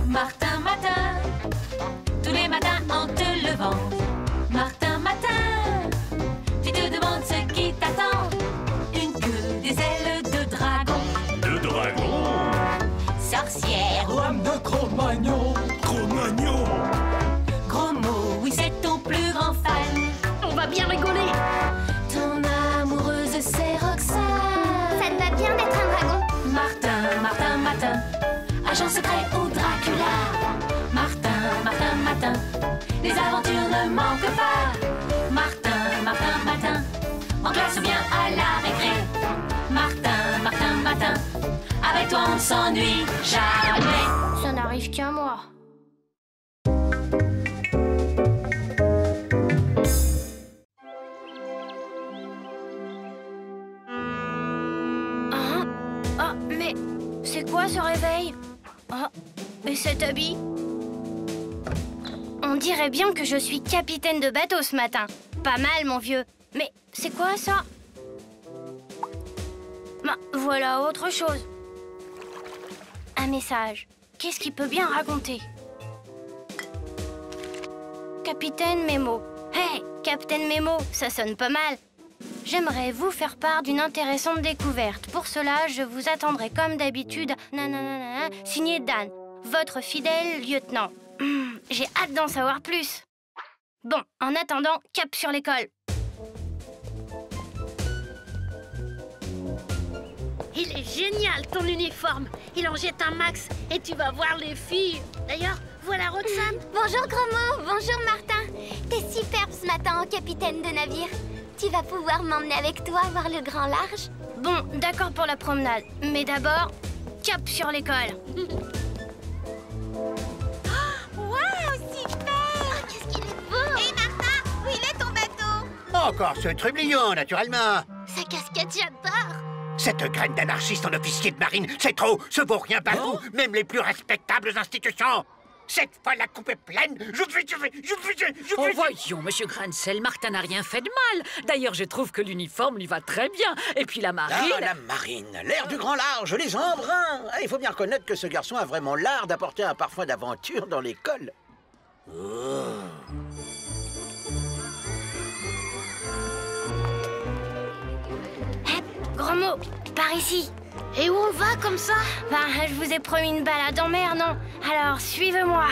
Martin, matin, tous les matins en te levant. Martin, matin, tu te demandes ce qui t'attend. Une queue, des ailes de dragon. De dragon? Sorcière ou âme de Cro-Magnon. Cro-Magnon? Gros mot, oui c'est ton plus grand fan. On va bien rigoler. Ton amoureuse c'est Roxane. Ça te va bien d'être un dragon? Martin, Martin, matin, agent secret ou Dracula. Martin, Martin, matin, les aventures ne manquent pas. Martin, Martin, matin, en classe ou bien à la récré. Martin, Martin, matin, avec toi on ne s'ennuie jamais. Ça n'arrive qu'à moi. Mais c'est quoi ce réveil? Oh, et cet habit? On dirait bien que je suis capitaine de bateau ce matin. Pas mal, mon vieux. Mais c'est quoi ça? Bah, voilà autre chose. Un message. Qu'est-ce qu'il peut bien raconter? Capitaine Memo. Hey, Capitaine Memo, ça sonne pas mal. J'aimerais vous faire part d'une intéressante découverte. Pour cela, je vous attendrai comme d'habitude. Nanana, signé Dan, votre fidèle lieutenant. J'ai hâte d'en savoir plus. Bon, en attendant, cap sur l'école. Il est génial ton uniforme. Il en jette un max et tu vas voir les filles. D'ailleurs, voilà Roxane. Bonjour Gromo, bonjour Martin. T'es superbe ce matin, capitaine de navire. Tu vas pouvoir m'emmener avec toi voir le grand large? Bon, d'accord pour la promenade. Mais d'abord, cap sur l'école. Waouh, super! Qu'est-ce qu'il est beau! Hé Martin, où il est ton bateau? Encore ce trublion, naturellement. Sa casquette, j'adore! Cette graine d'anarchiste en officier de marine, c'est trop. Ce vaut rien pas vous, même les plus respectables institutions. Cette fois, la coupe est pleine. Oh, voyons, monsieur Grancel, Martin n'a rien fait de mal. D'ailleurs, je trouve que l'uniforme lui va très bien. Et puis la marine... Ah, la marine, l'air du grand large, les embruns. Ah, il faut bien reconnaître que ce garçon a vraiment l'art d'apporter un parfum d'aventure dans l'école. Gros mot, par ici. Et où on va comme ça? Ben, je vous ai promis une balade en mer, non? Alors, suivez-moi.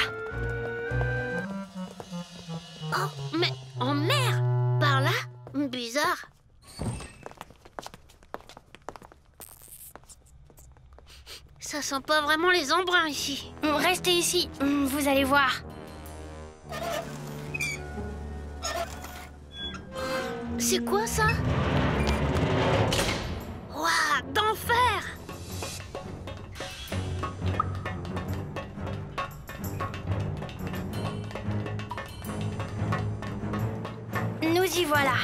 Oh, mais en mer? Par là? Bizarre. Ça sent pas vraiment les embruns ici. Restez ici, vous allez voir. C'est quoi ça? Waouh, d'enfer! Nous y voilà.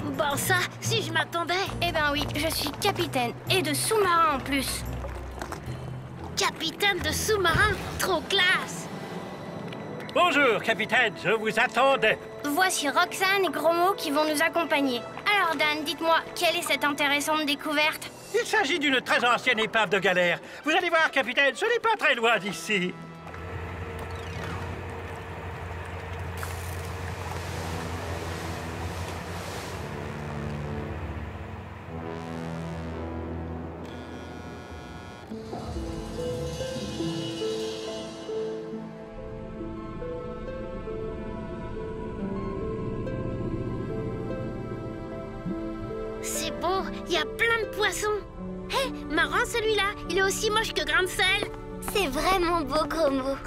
Bon, ça, si je m'attendais. Eh ben oui, je suis capitaine et de sous-marin en plus. Capitaine de sous-marin, trop classe! Bonjour, capitaine, je vous attendais. Voici Roxane et Gromo qui vont nous accompagner. Alors Dan, dites-moi, quelle est cette intéressante découverte? Il s'agit d'une très ancienne épave de galère. Vous allez voir, capitaine, ce n'est pas très loin d'ici. C'est beau, il y a plein de poissons. Hé, marrant celui-là, il est aussi moche que grain de sel. C'est vraiment beau, Gromo.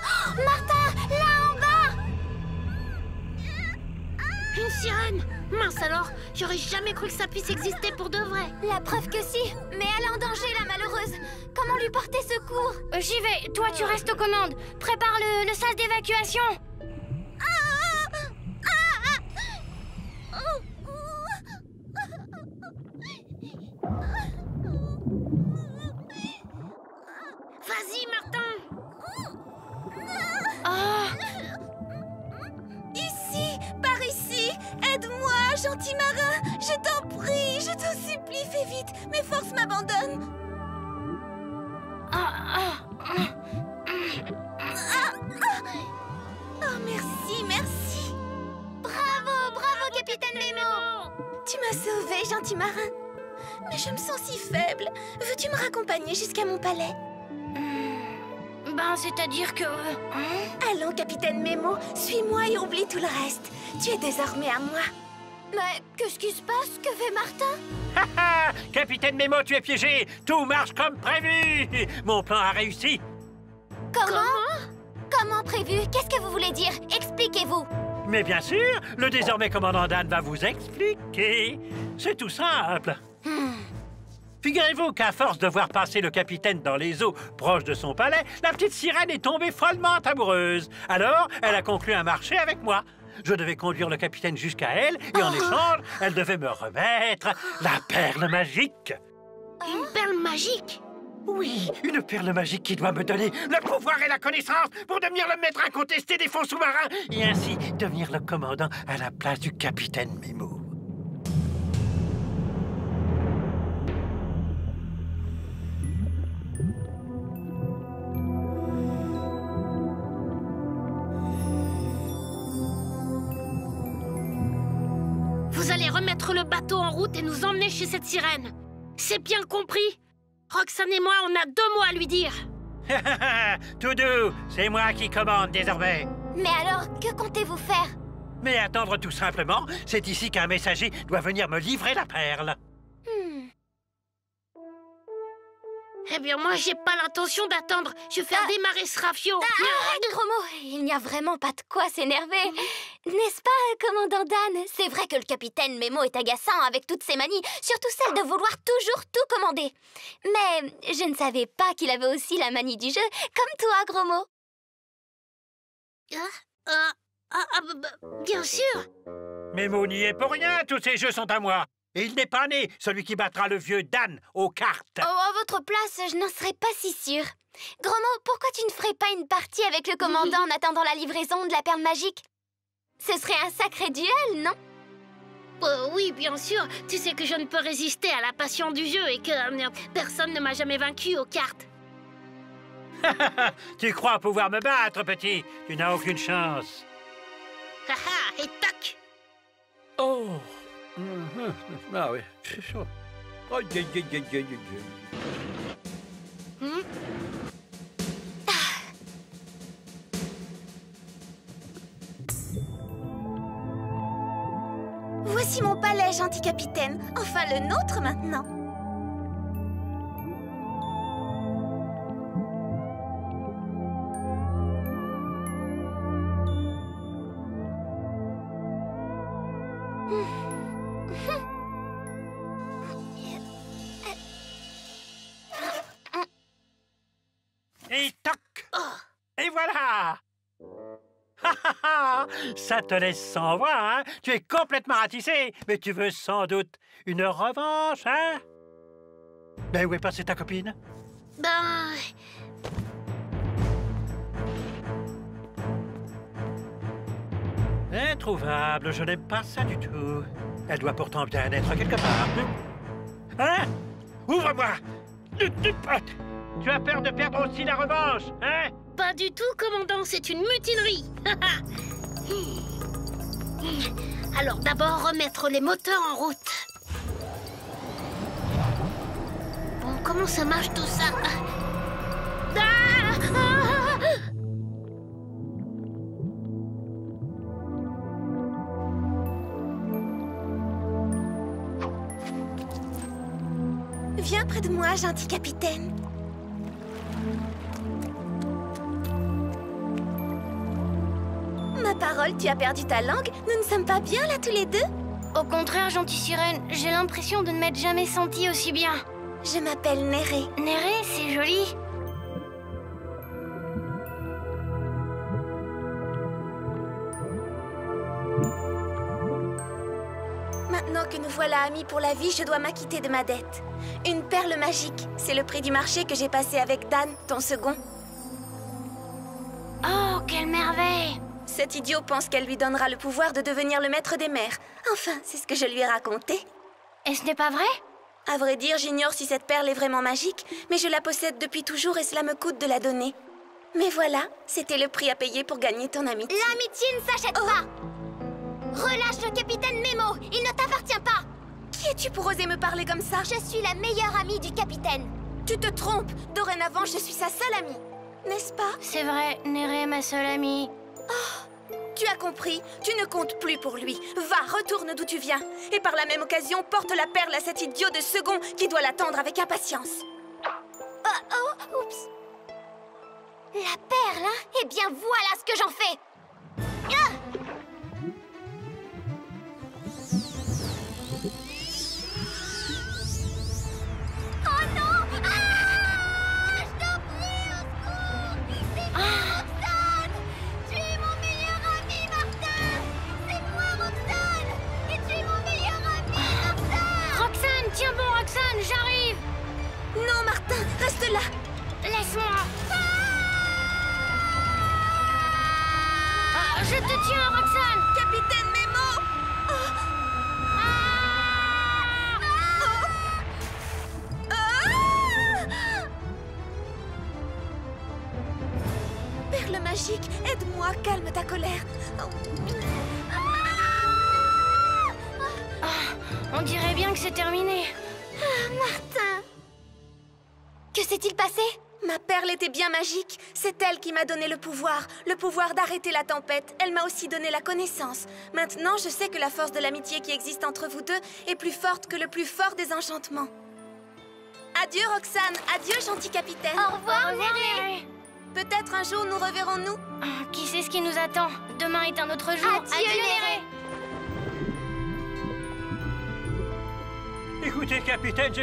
Oh, Martin, là en bas! Une sirène. Mince alors, j'aurais jamais cru que ça puisse exister pour de vrai. La preuve que si, mais elle est en danger, la malheureuse. Comment lui porter secours? J'y vais, toi tu restes aux commandes. Prépare le sas d'évacuation. Vas-y, Martin. Ici, par ici, aide-moi, gentil marin, je t'en prie, je t'en supplie. supplie, fais vite. Mes forces m'abandonnent. Oh, merci, merci. Bravo, bravo, Capitaine Nemo. Tu m'as sauvé, gentil marin. Mais je me sens si faible. Veux-tu me raccompagner jusqu'à mon palais? Ben, c'est-à-dire que... Allons, Capitaine Nemo, suis-moi et oublie tout le reste. Tu es désormais à moi. Mais qu'est-ce qui se passe? Que fait Martin? Ha! Capitaine Nemo, tu es piégé. Tout marche comme prévu. Mon plan a réussi. Comment prévu? Qu'est-ce que vous voulez dire? Expliquez-vous. Mais bien sûr, le désormais commandant Dan va vous expliquer. C'est tout simple. Figurez-vous qu'à force de voir passer le capitaine dans les eaux proches de son palais, la petite sirène est tombée follement amoureuse. Alors, elle a conclu un marché avec moi. Je devais conduire le capitaine jusqu'à elle, et en échange, elle devait me remettre la perle magique. Une perle magique? Oui, une perle magique qui doit me donner le pouvoir et la connaissance pour devenir le maître incontesté des fonds sous-marins, et ainsi devenir le commandant à la place du capitaine Nemo. Vous allez remettre le bateau en route et nous emmener chez cette sirène. C'est bien compris? Roxane et moi, on a 2 mots à lui dire. Tout doux, c'est moi qui commande désormais. Mais alors, que comptez-vous faire? Mais attendre tout simplement, c'est ici qu'un messager doit venir me livrer la perle. Eh bien, moi, j'ai pas l'intention d'attendre. Je vais faire démarrer ce rafio. Gros mot, il n'y a vraiment pas de quoi s'énerver. N'est-ce pas, commandant Dan? C'est vrai que le capitaine Nemo est agaçant avec toutes ses manies, surtout celle de vouloir toujours tout commander. Mais je ne savais pas qu'il avait aussi la manie du jeu, comme toi, gros mot. Bien sûr. Nemo n'y est pour rien, tous ces jeux sont à moi. Et il n'est pas né, celui qui battra le vieux Dan aux cartes. Oh, à votre place, je n'en serais pas si sûre. Gros mot, pourquoi tu ne ferais pas une partie avec le commandant en attendant la livraison de la perle magique? Ce serait un sacré duel, non? Oui, bien sûr. Tu sais que je ne peux résister à la passion du jeu et que personne ne m'a jamais vaincu aux cartes. Tu crois pouvoir me battre, petit? Tu n'as aucune chance. Haha, et toc! Oh. Ah oui, c'est chaud. Oh, Voici mon palais, gentil capitaine. Enfin, le nôtre maintenant. Et toc! Et voilà! Ça te laisse sans voix, hein? Tu es complètement ratissé, mais tu veux sans doute une revanche, hein? Ben, où est passée ta copine? Ben... Introuvable, je n'aime pas ça du tout. Elle doit pourtant bien être quelque part. Hein? Ouvre-moi! Tu as peur de perdre aussi la revanche, hein? Pas du tout, commandant, c'est une mutinerie. Alors d'abord, remettre les moteurs en route. Bon, comment ça marche tout ça? Viens près de moi, gentil capitaine. Ma parole, tu as perdu ta langue? Nous ne sommes pas bien là tous les deux? Au contraire, gentille sirène, j'ai l'impression de ne m'être jamais sentie aussi bien. Je m'appelle Néré. Néré, c'est joli. Maintenant que nous voilà amis pour la vie, je dois m'acquitter de ma dette. Une perle magique, c'est le prix du marché que j'ai passé avec Dan, ton second. Oh, quelle merveille! Cet idiot pense qu'elle lui donnera le pouvoir de devenir le maître des mers. Enfin, c'est ce que je lui ai raconté. Et ce n'est pas vrai? À vrai dire, j'ignore si cette perle est vraiment magique, mais je la possède depuis toujours et cela me coûte de la donner. Mais voilà, c'était le prix à payer pour gagner ton amitié. L'amitié ne s'achète pas. Relâche le capitaine Nemo, il ne t'appartient pas. Qui es-tu pour oser me parler comme ça? Je suis la meilleure amie du capitaine. Tu te trompes. Dorénavant, je suis sa seule amie. N'est-ce pas? C'est vrai, Néré est ma seule amie. Tu as compris, tu ne comptes plus pour lui. Va, retourne d'où tu viens. Et par la même occasion, porte la perle à cet idiot de second qui doit l'attendre avec impatience. Oups. La perle, hein? Eh bien, voilà ce que j'en fais. Oh non! Je t'en prie, au secours! C'est moi, Roxane! Tu es mon meilleur ami, Martin! C'est moi, Roxane! Et tu es mon meilleur ami, Martin! Roxane, tiens bon, Roxane, j'arrive! Non, Martin, reste là. Laisse-moi! Je te tiens, Roxane! Capitaine Nemo! Perle magique, aide-moi, calme ta colère. On dirait bien que c'est terminé. Martin! Que s'est-il passé? Ma perle était bien magique. C'est elle qui m'a donné le pouvoir d'arrêter la tempête. Elle m'a aussi donné la connaissance. Maintenant, je sais que la force de l'amitié qui existe entre vous deux est plus forte que le plus fort des enchantements. Adieu, Roxane. Adieu, gentil capitaine. Au revoir, Néré. Peut-être un jour nous reverrons-nous. Qui sait ce qui nous attend? Demain est un autre jour. Adieu, Néré. Écoutez, capitaine,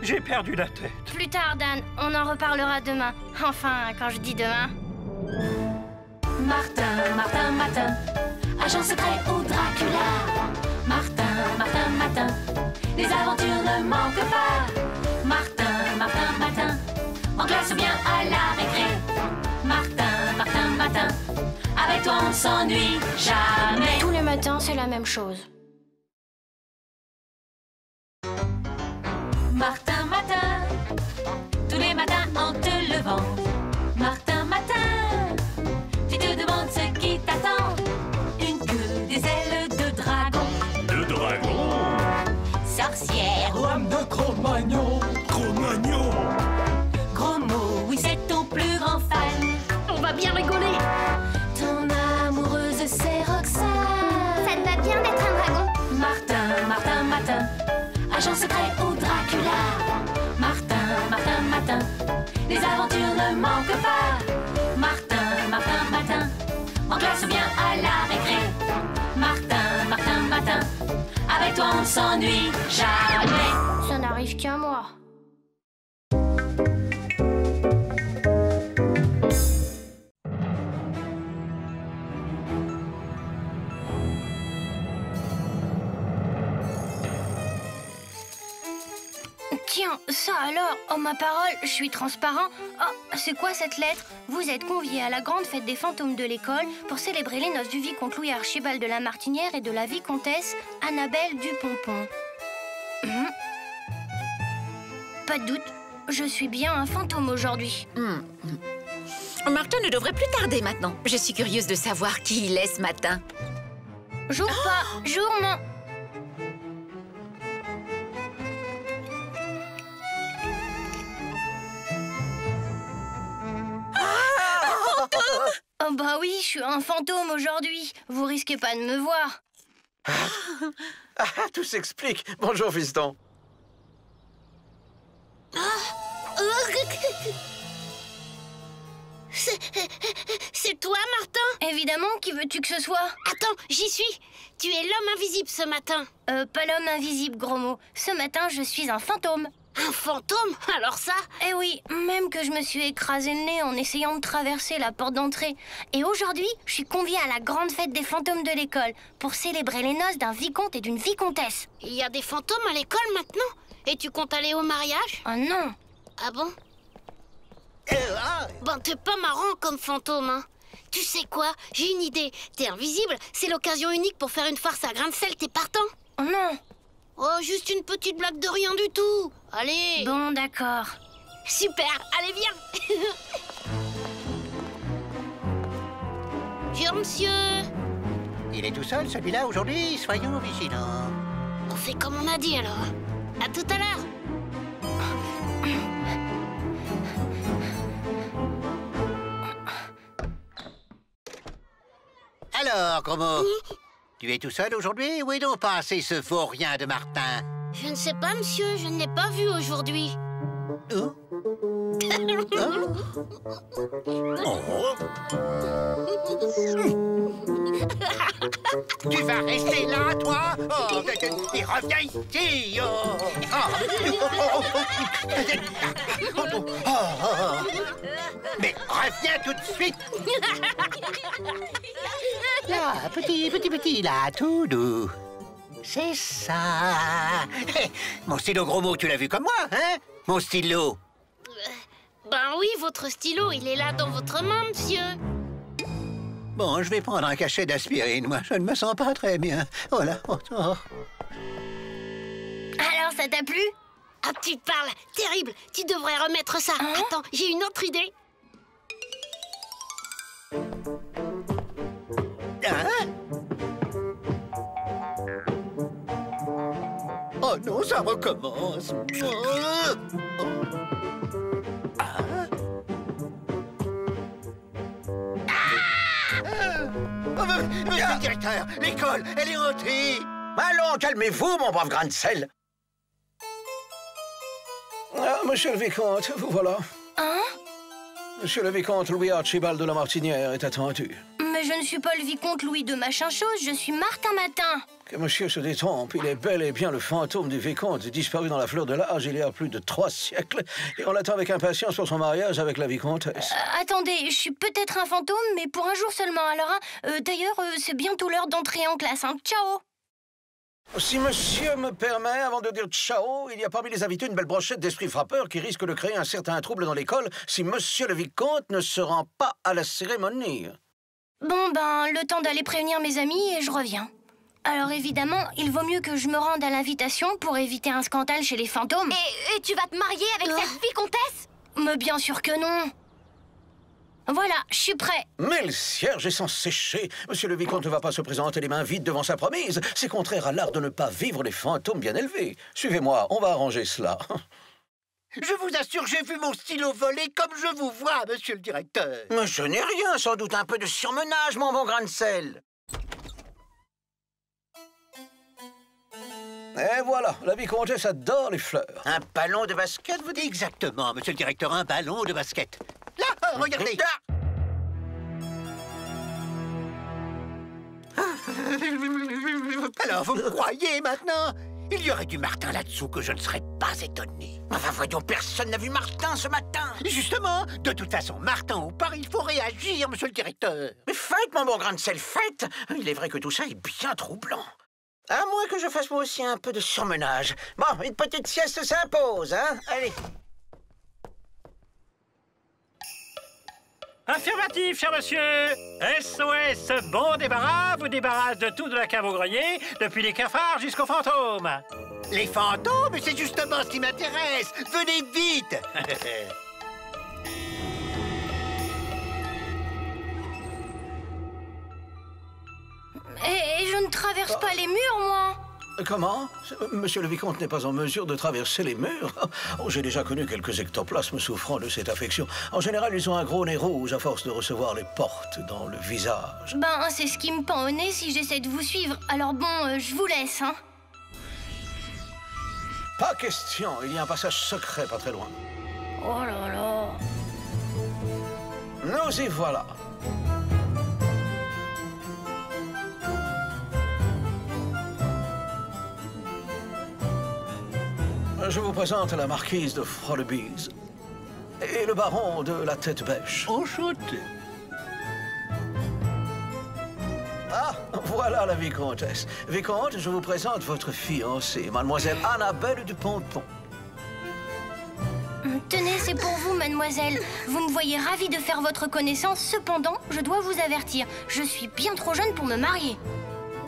j'ai perdu la tête. Plus tard, Dan. On en reparlera demain. Enfin, quand je dis demain. Martin, Martin, Martin, agent secret ou Dracula. Martin, Martin, Martin, les aventures ne manquent pas. Martin, Martin, Martin, en classe ou bien à la récré. Martin, Martin, Martin, avec toi on ne s'ennuie jamais. Tous les matins, c'est la même chose. Martin, Martin, tous les matins en te levant. Martin, Martin, tu te demandes ce qui t'attend. Une queue, des ailes de dragon. De dragon. Sorcière, Lame de Cro-Magnon. Cro-Magnon. gros mot, oui c'est ton plus grand fan. On va bien rigoler. Ton amoureuse c'est Roxane. Ça te va bien d'être un dragon? Martin, Martin, Martin, agent secret ou Dracula. Martin, Martin, Martin, les aventures ne manquent pas. Martin, Martin, Martin, en classe ou bien à la récré. Martin, Martin, Martin, avec toi on ne s'ennuie jamais. Ça n'arrive qu'à moi. Tiens, ça alors, oh ma parole, je suis transparent. Oh, c'est quoi cette lettre? Vous êtes conviés à la grande fête des fantômes de l'école pour célébrer les noces du vicomte Louis Archibald de la Martinière et de la vicomtesse Annabelle Dupompon. Pas de doute, je suis bien un fantôme aujourd'hui. Martin ne devrait plus tarder maintenant. Je suis curieuse de savoir qui il est ce matin. Jour pas, jour non. Oh bah oui, je suis un fantôme aujourd'hui. Vous risquez pas de me voir. Tout s'explique. Bonjour, fiston. C'est toi, Martin? Évidemment, qui veux-tu que ce soit? Attends, j'y suis. Tu es l'homme invisible ce matin. Pas l'homme invisible, gros mot. Ce matin, je suis un fantôme. Un fantôme? Alors ça? Eh oui, même que je me suis écrasé le nez en essayant de traverser la porte d'entrée. Et aujourd'hui, je suis conviée à la grande fête des fantômes de l'école pour célébrer les noces d'un vicomte et d'une vicomtesse. Il y a des fantômes à l'école maintenant? Et tu comptes aller au mariage? Oh non! Ah bon? Bon, t'es pas marrant comme fantôme, hein? Tu sais quoi? J'ai une idée. T'es invisible, c'est l'occasion unique pour faire une farce à grain de sel, t'es partant? Oh non! Oh, juste une petite blague de rien du tout. Allez. Bon, d'accord. Super, allez, viens. Viens, monsieur. Il est tout seul, celui-là, aujourd'hui. Soyons vigilants. On fait comme on a dit, alors. À tout à l'heure. Alors, gros mot, tu es tout seul aujourd'hui? Où est donc passé ce vaurien de Martin? Je ne sais pas, monsieur. Je ne l'ai pas vu aujourd'hui. Oh. Oh. Tu vas rester là, toi? Oh, et reviens ici! Oh. Oh. Mais reviens tout de suite! Là, petit, là, tout doux. C'est ça. Mon stylo, gros mot, tu l'as vu comme moi, hein? Mon stylo. Ben oui, votre stylo, il est là dans votre main, monsieur. Bon, je vais prendre un cachet d'aspirine, moi. Je ne me sens pas très bien. Voilà. Oh. Alors, ça t'a plu? Ah, tu parles. Terrible. Tu devrais remettre ça. Hein? Attends, j'ai une autre idée. Hein? Oh non, ça recommence. Monsieur le directeur, l'école, elle est hantée. Allons, calmez-vous, mon brave Grancel. Ah, monsieur le vicomte, vous voilà. Hein? Monsieur le vicomte Louis Archibald de la Martinière est attendu. Mais je ne suis pas le vicomte Louis de machin-chose, je suis Martin Matin. Que monsieur se détrompe, il est bel et bien le fantôme du vicomte, disparu dans la fleur de l'âge il y a plus de 3 siècles, et on l'attend avec impatience pour son mariage avec la vicomtesse. Attendez, je suis peut-être un fantôme, mais pour un jour seulement, alors, d'ailleurs, c'est bientôt l'heure d'entrer en classe, hein. Ciao! Si monsieur me permet, avant de dire ciao, il y a parmi les invités une belle brochette d'esprits frappeurs qui risque de créer un certain trouble dans l'école si monsieur le vicomte ne se rend pas à la cérémonie. Bon, ben, le temps d'aller prévenir mes amis et je reviens. Alors évidemment, il vaut mieux que je me rende à l'invitation pour éviter un scandale chez les fantômes. Et tu vas te marier avec cette vicomtesse? Mais bien sûr que non. Voilà, je suis prêt. Mais le cierge est sans sécher. Monsieur le vicomte ne va pas se présenter les mains vides devant sa promise. C'est contraire à l'art de ne pas vivre les fantômes bien élevés. Suivez-moi, on va arranger cela. Je vous assure, j'ai vu mon stylo voler comme je vous vois, monsieur le directeur. Mais je n'ai rien, sans doute un peu de surmenage, mon bon Grancel. Et voilà, la vicomtesse adore les fleurs. Un ballon de basket, vous dites? Exactement, monsieur le directeur, un ballon de basket. Là, regardez. Alors, vous me croyez maintenant? Il y aurait du Martin là-dessous que je ne serais pas étonné. Enfin, voyons, personne n'a vu Martin ce matin. Justement, de toute façon, Martin ou pas, il faut réagir, monsieur le directeur. Mais faites, mon bon Grancel, faites. Il est vrai que tout ça est bien troublant. À moins que je fasse moi aussi un peu de surmenage. Bon, une petite sieste s'impose, hein? Allez. Affirmatif, cher monsieur. SOS, bon débarras, vous débarrasse de tout de la cave au grenier, depuis les cafards jusqu'aux fantômes. Les fantômes, c'est justement ce qui m'intéresse. Venez vite. Et je ne traverse pas les murs, moi. Comment? Monsieur le vicomte n'est pas en mesure de traverser les murs. Oh, j'ai déjà connu quelques ectoplasmes souffrant de cette affection. En général, ils ont un gros nez rouge à force de recevoir les portes dans le visage. Ben, c'est ce qui me pend au nez si j'essaie de vous suivre. Alors bon, je vous laisse, hein. Pas question, il y a un passage secret pas très loin. Oh là là. Nous y voilà. Je vous présente la marquise de Frollebees et le baron de la Tête Bêche. Enchanté. Ah, voilà la vicomtesse. Vicomte, je vous présente votre fiancée, mademoiselle Annabelle du Ponton. Tenez, c'est pour vous, mademoiselle. Vous me voyez ravie de faire votre connaissance. Cependant, je dois vous avertir, je suis bien trop jeune pour me marier.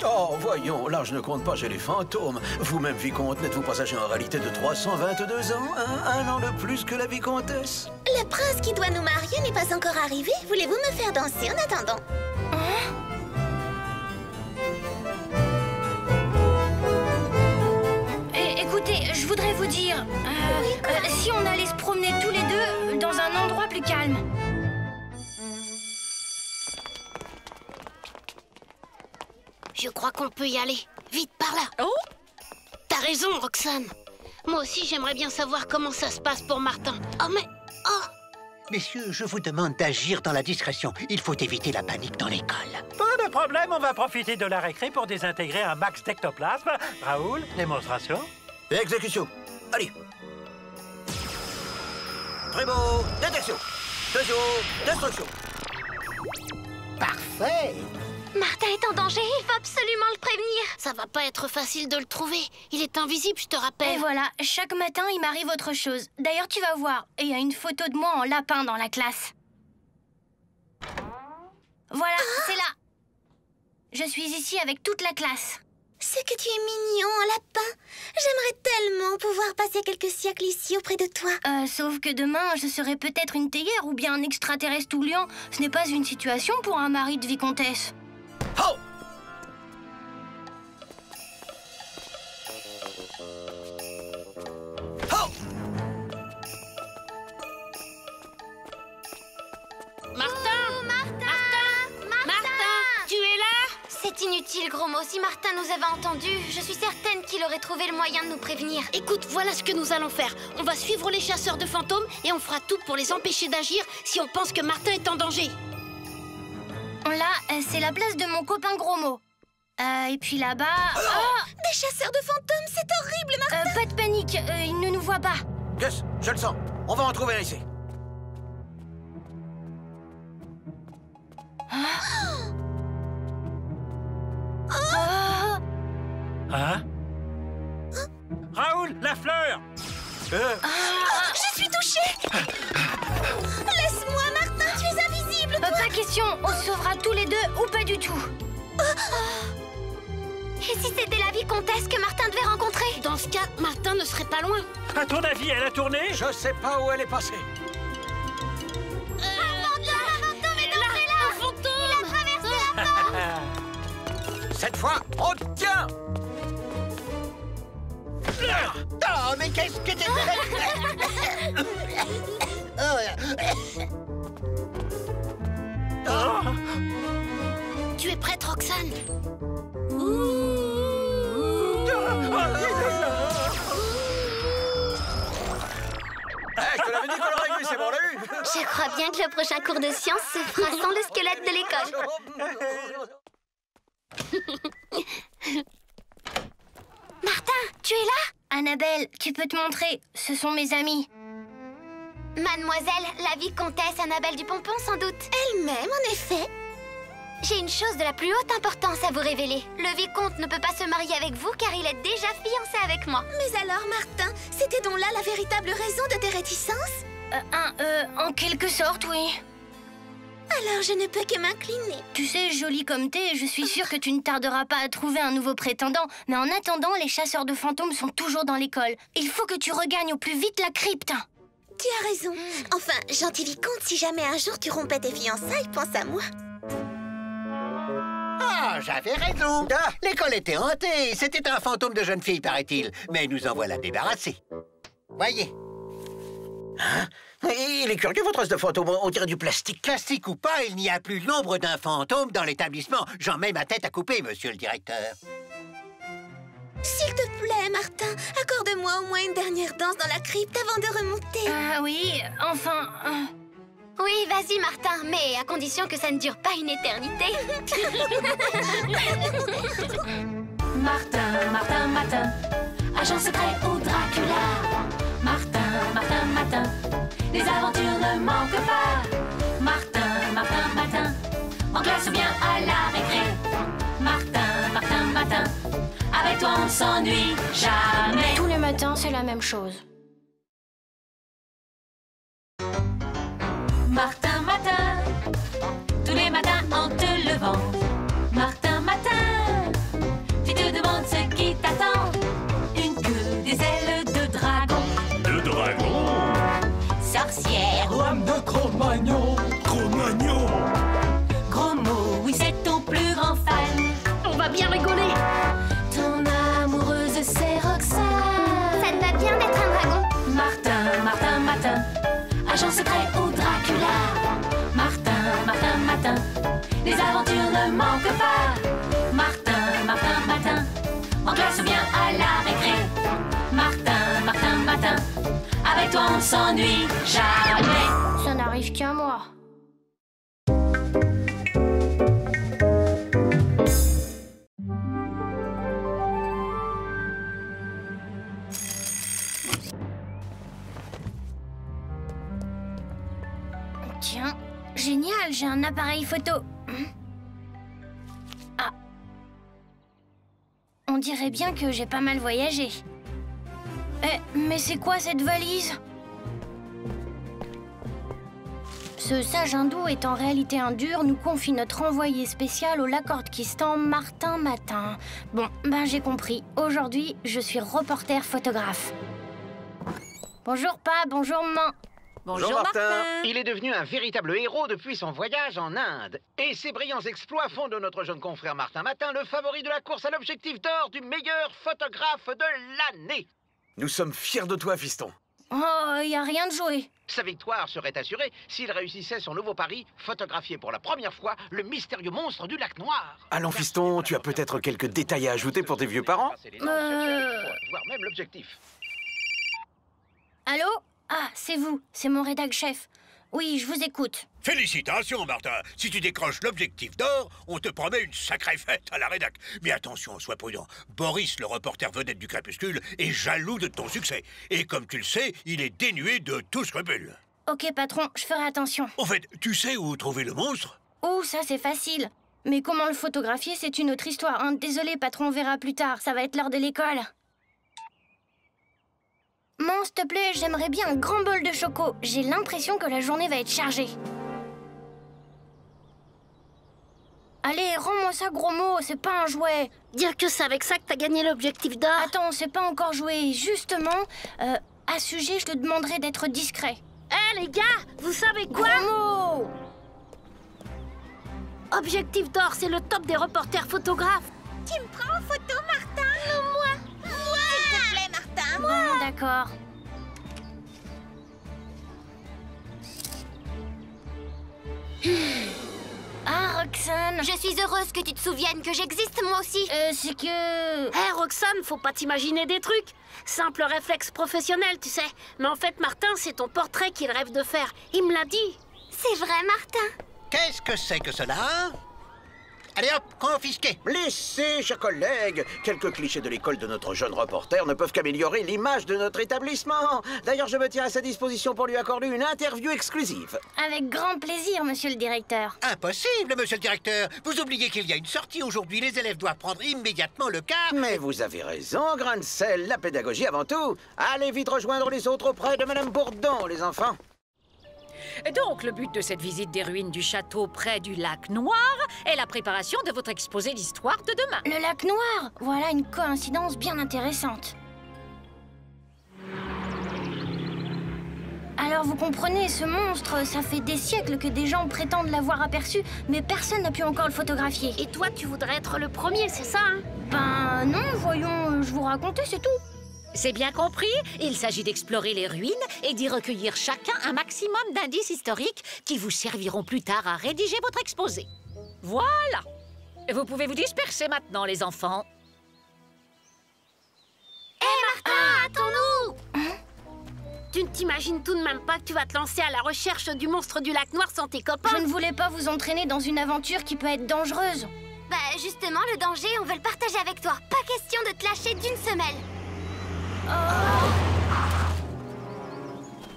Oh, voyons, là, je ne compte pas chez les fantômes. Vous-même, vicomte, n'êtes-vous pas âgé en réalité de 322 ans, hein? Un an de plus que la vicomtesse? Le prince qui doit nous marier n'est pas encore arrivé. Voulez-vous me faire danser en attendant? Écoutez, je voudrais vous dire... si on allait se promener tous les deux dans un endroit plus calme. Je crois qu'on peut y aller. Vite, par là. Oh! T'as raison, Roxane. Moi aussi, j'aimerais bien savoir comment ça se passe pour Martin. Oh, mais... Oh! Messieurs, je vous demande d'agir dans la discrétion. Il faut éviter la panique dans l'école. Pas de problème, on va profiter de la récré pour désintégrer un max d'ectoplasme. Raoul, démonstration. Exécution. Allez. Très beau. Détection. Destruction. Parfait. Martin est en danger, il faut absolument le prévenir. Ça va pas être facile de le trouver. Il est invisible, je te rappelle. Et voilà, chaque matin, il m'arrive autre chose. D'ailleurs, tu vas voir, il y a une photo de moi en lapin dans la classe. Voilà, c'est là. Je suis ici avec toute la classe. C'est que tu es mignon en lapin. J'aimerais tellement pouvoir passer quelques siècles ici auprès de toi. Sauf que demain, je serai peut-être une théière ou bien un extraterrestre tout lion. Ce n'est pas une situation pour un mari de vicomtesse. Oh! Oh! Martin, tu es là? C'est inutile, gros mot. Si Martin nous avait entendus, je suis certaine qu'il aurait trouvé le moyen de nous prévenir. Écoute, voilà ce que nous allons faire. On va suivre les chasseurs de fantômes et on fera tout pour les empêcher d'agir si on pense que Martin est en danger. Là, c'est la place de mon copain Gros Mot. Et puis là-bas... Des chasseurs de fantômes, c'est horrible, Martin. pas de panique, ils ne nous voient pas. Gus, je le sens. On va en trouver un ici. Hein? Raoul, la fleur! Je suis touchée. Laisse-moi, Martin, tu es invisible, toi. Pas question, on se sauvera tous les deux ou pas du tout. Et si c'était la vicomtesse que Martin devait rencontrer? Dans ce cas, Martin ne serait pas loin. À ton avis, elle a tourné? Je sais pas où elle est passée. Un fantôme! Cette fois, on tient! Oh, mais qu'est-ce que tu Tu es prête, Roxane? Je te l'avais dit qu'on l'aurait vu, c'est bon, on l'a eu. Je crois bien que le prochain cours de science se fera sans le squelette de l'école. Martin, tu es là? Annabelle, tu peux te montrer, ce sont mes amis. Mademoiselle, la vicomtesse Annabelle Dupompon, sans doute. Elle-même, en effet. J'ai une chose de la plus haute importance à vous révéler. Le vicomte ne peut pas se marier avec vous car il est déjà fiancé avec moi. Mais alors, Martin, c'était donc là la véritable raison de tes réticences? En quelque sorte, oui. Alors je ne peux que m'incliner. Tu sais, jolie comme t'es, je suis sûre que tu ne tarderas pas à trouver un nouveau prétendant. Mais en attendant, les chasseurs de fantômes sont toujours dans l'école. Il faut que tu regagnes au plus vite la crypte. Tu as raison. Enfin, gentil vicomte, si jamais un jour tu rompais tes fiançailles, pense à moi. Ah, j'avais raison. L'école était hantée. C'était un fantôme de jeune fille, paraît-il. Mais nous en voilà débarrassés. Voyez. Hein? Il est curieux, votre os de fantôme. On dirait du plastique. Plastique ou pas, il n'y a plus l'ombre d'un fantôme dans l'établissement. J'en mets ma tête à couper, monsieur le directeur. S'il te plaît, Martin, accorde-moi au moins une dernière danse dans la crypte avant de remonter. Oui, enfin... Oui, vas-y, Martin, mais à condition que ça ne dure pas une éternité. Martin, Martin, Martin, agent secret ou Dracula. Martin, Martin, Martin, les aventures ne manquent pas. Martin, Martin, Martin, en classe ou bien à la récré. Martin, Martin, Martin, avec toi on ne s'ennuie jamais. Tous les matins, c'est la même chose. Martin, Martin, tous les matins en te levant. Martin, Martin, demande ce qui t'attend. Une queue, des ailes de dragon. De dragon. Sorcière, Lame de Cro-Magnon. Cro-Magnon. gros mot, oui c'est ton plus grand fan. On va bien rigoler. Ton amoureuse c'est Roxane. Ça te va bien d'être un dragon? Martin, Martin, Matin, agent secret ou Dracula. Martin, Martin, Matin, les aventures ne manquent pas. Martin, Martin, Matin, en classe ou bien à la récré. Martin, Martin, Matin, avec toi on s'ennuie jamais. Ça n'arrive qu'à moi. Tiens, génial, j'ai un appareil photo. Ah. On dirait bien que j'ai pas mal voyagé. Mais c'est quoi cette valise? Ce sage hindou est en réalité un dur, nous confie notre envoyé spécial au Lac-Ordkistan, Martin Matin. Bon, ben j'ai compris. Aujourd'hui, je suis reporter photographe. Bonjour Pa, bonjour Maman. Bonjour Martin. Il est devenu un véritable héros depuis son voyage en Inde. Et ses brillants exploits font de notre jeune confrère Martin Matin le favori de la course à l'objectif d'or du meilleur photographe de l'année. Nous sommes fiers de toi, fiston. Oh, y a rien de joué. Sa victoire serait assurée s'il réussissait son nouveau pari, photographier pour la première fois le mystérieux monstre du lac Noir. Allons, fiston, tu as peut-être quelques détails à ajouter pour tes vieux parents? Voire même l'objectif. Allô? Ah, c'est vous, c'est mon rédac chef. Oui, je vous écoute. Félicitations, Martin. Si tu décroches l'objectif d'or, on te promet une sacrée fête à la rédac. Mais attention, sois prudent. Boris, le reporter vedette du Crépuscule, est jaloux de ton succès. Et comme tu le sais, il est dénué de tout scrupule. Ok, patron, je ferai attention. En fait, tu sais où trouver le monstre? Oh, ça c'est facile. Mais comment le photographier, c'est une autre histoire. Hein. Désolé, patron, on verra plus tard. Ça va être l'heure de l'école. Maman, s'il te plaît, j'aimerais bien un grand bol de choco. J'ai l'impression que la journée va être chargée. Allez, rends-moi ça, gros mot, c'est pas un jouet. Dire que c'est avec ça que t'as gagné l'objectif d'or. Attends, c'est pas encore joué. Justement, à ce sujet, je te demanderai d'être discret. Les gars, vous savez quoi? Gros mot! Objectif d'or, c'est le top des reporters photographes. Tu me prends en photo, Martin? Non, moi. S'il te plaît, Martin. Bon, d'accord. Ah, Roxane. Je suis heureuse que tu te souviennes que j'existe, moi aussi. C'est que... Roxane, faut pas t'imaginer des trucs. Simple réflexe professionnel, tu sais. Mais en fait, Martin, c'est ton portrait qu'il rêve de faire. Il me l'a dit. C'est vrai, Martin. Qu'est-ce que c'est que cela? Allez hop, confisqué. Laissez, chers collègues. Quelques clichés de l'école de notre jeune reporter ne peuvent qu'améliorer l'image de notre établissement. D'ailleurs, je me tiens à sa disposition pour lui accorder une interview exclusive. Avec grand plaisir, monsieur le directeur. Impossible, monsieur le directeur. Vous oubliez qu'il y a une sortie aujourd'hui. Les élèves doivent prendre immédiatement le car. Mais vous avez raison, grain de sel, la pédagogie avant tout. Allez vite rejoindre les autres auprès de Madame Bourdon, les enfants. Donc, le but de cette visite des ruines du château près du lac Noir est la préparation de votre exposé d'histoire de demain. Le lac Noir? Voilà une coïncidence bien intéressante. Alors vous comprenez, ce monstre, ça fait des siècles que des gens prétendent l'avoir aperçu, mais personne n'a pu encore le photographier. Et toi, tu voudrais être le premier, c'est ça, hein? Ben non, voyons, je vous racontais, c'est tout. C'est bien compris. Il s'agit d'explorer les ruines et d'y recueillir chacun un maximum d'indices historiques qui vous serviront plus tard à rédiger votre exposé. Voilà. Vous pouvez vous disperser maintenant, les enfants. Martin, attends-nous! Tu ne t'imagines tout de même pas que tu vas te lancer à la recherche du monstre du lac Noir sans tes copains? Je ne voulais pas vous entraîner dans une aventure qui peut être dangereuse. Bah justement, le danger, on veut le partager avec toi. Pas question de te lâcher d'une semelle.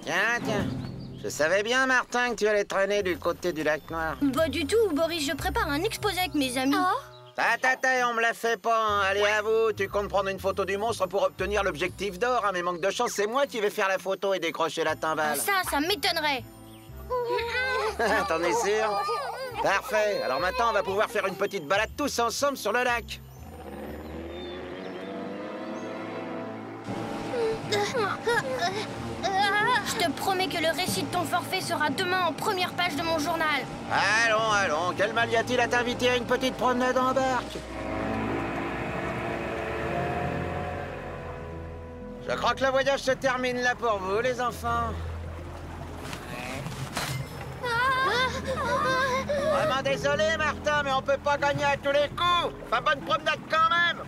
Tiens. Je savais bien, Martin, que tu allais traîner du côté du lac Noir. Pas du tout, Boris, je prépare un exposé avec mes amis. On me la fait pas, hein. Allez, à vous, tu comptes prendre une photo du monstre pour obtenir l'objectif d'or, hein, mais manque de chance, c'est moi qui vais faire la photo et décrocher la timbale. Ça m'étonnerait. T'en es sûr? Parfait, alors maintenant on va pouvoir faire une petite balade tous ensemble sur le lac. Je te promets que le récit de ton forfait sera demain en première page de mon journal. Allons, allons, quel mal y a-t-il à t'inviter à une petite promenade en barque? Je crois que le voyage se termine là pour vous, les enfants. Vraiment désolé, Martin, mais on peut pas gagner à tous les coups. Pas bonne promenade quand même.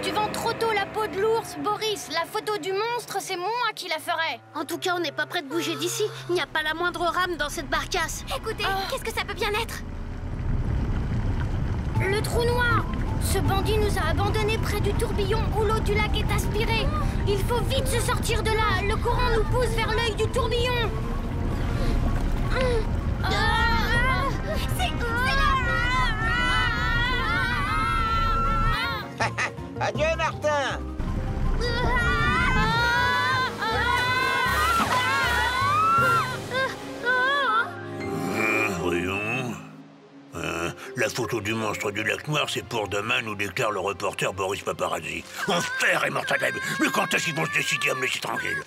Tu vends trop tôt la peau de l'ours, Boris. La photo du monstre, c'est moi qui la ferai. En tout cas, on n'est pas prêt de bouger d'ici. Il n'y a pas la moindre rame dans cette barcasse. Écoutez, qu'est-ce que ça peut bien être? Le trou noir. Ce bandit nous a abandonnés près du tourbillon où l'eau du lac est aspirée. Il faut vite se sortir de là. Le courant nous pousse vers l'œil du tourbillon. C'est là. Adieu, Martin. Voyons. La photo du monstre du lac Noir, c'est pour demain, nous déclare le reporter Boris Paparazzi. Enfer et mortadelle. Mais quand est-ce qu'ils vont se décider à me laisser tranquille?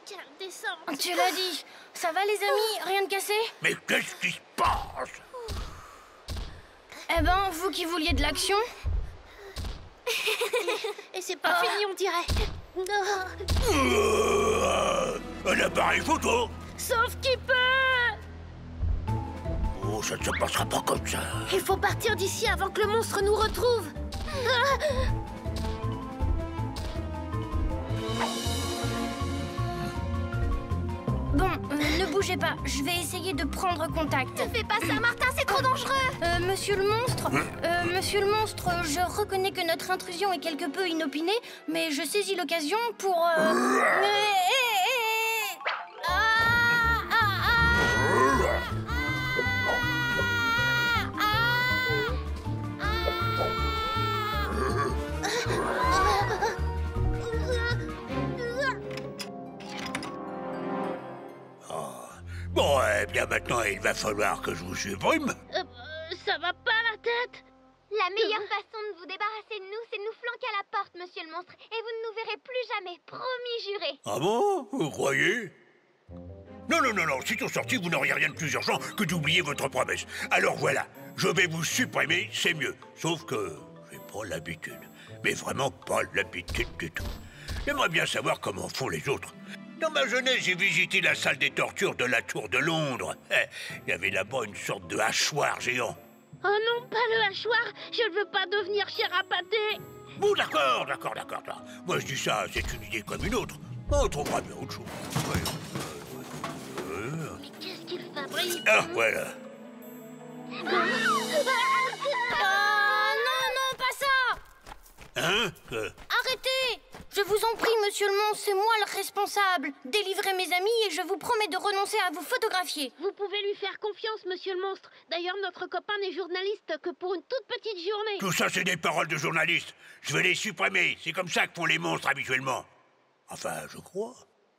Tiens, descends. Tu l'as dit. Ça va, les amis? Rien de cassé? Mais qu'est-ce qui se passe? Eh ben, vous qui vouliez de l'action. Et c'est pas fini, on dirait. Un appareil photo? Sauf qu'il peut. Oh, ça ne se passera pas comme ça. Il faut partir d'ici avant que le monstre nous retrouve. Bon, ne bougez pas. Je vais essayer de prendre contact. Ne fais pas ça, Martin, c'est trop dangereux. Monsieur le monstre, je reconnais que notre intrusion est quelque peu inopinée, mais je saisis l'occasion pour... Bon, eh bien maintenant, il va falloir que je vous supprime. Ça va pas la tête? La meilleure façon de vous débarrasser de nous, c'est de nous flanquer à la porte, monsieur le monstre. Et vous ne nous verrez plus jamais, promis juré. Ah bon? Vous croyez? Non, non, non, non, sitôt sorti, vous n'auriez rien de plus urgent que d'oublier votre promesse. Alors voilà, je vais vous supprimer, c'est mieux. Sauf que j'ai pas l'habitude. Mais vraiment pas l'habitude du tout. J'aimerais bien savoir comment font les autres. Dans ma jeunesse, j'ai visité la salle des tortures de la Tour de Londres. Il y avait là-bas une sorte de hachoir géant. Oh non, pas le hachoir. Je ne veux pas devenir chair à pâté. Bon, d'accord. Moi, je dis ça, c'est une idée comme une autre. On trouvera bien autre chose. Mais qu'est-ce qu'il fabrique? Ah, voilà. non, pas ça! Hein? Arrêtez! Je vous en prie, monsieur le monstre, c'est moi le responsable. Délivrez mes amis et je vous promets de renoncer à vous photographier. Vous pouvez lui faire confiance, monsieur le monstre. D'ailleurs, notre copain n'est journaliste que pour une toute petite journée. Tout ça, c'est des paroles de journalistes. Je vais les supprimer. C'est comme ça que font les monstres habituellement. Enfin, je crois.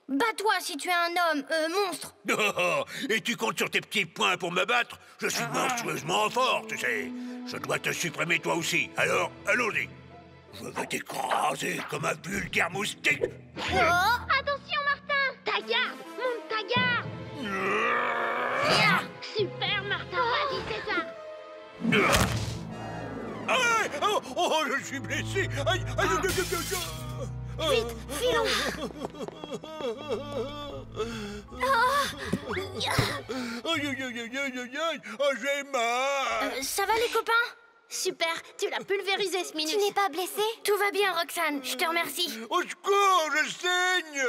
Bats-toi si tu es un homme, monstre. Oh, et tu comptes sur tes petits poings pour me battre? Je suis monstrueusement fort, tu sais. Je dois te supprimer toi aussi. Alors, allons-y. Je vais t'écraser comme un vulgaire moustique. Attention, Martin. Ta garde, monte ta garde. Super, Martin, vas-y, c'est ça. Oh, je suis blessé. Aïe. Vite, filons. Aïe, j'ai mal. Ça va les copains? Super, tu l'as pulvérisé ce minute. Tu n'es pas blessé? Tout va bien, Roxane, je te remercie. Au secours, je saigne.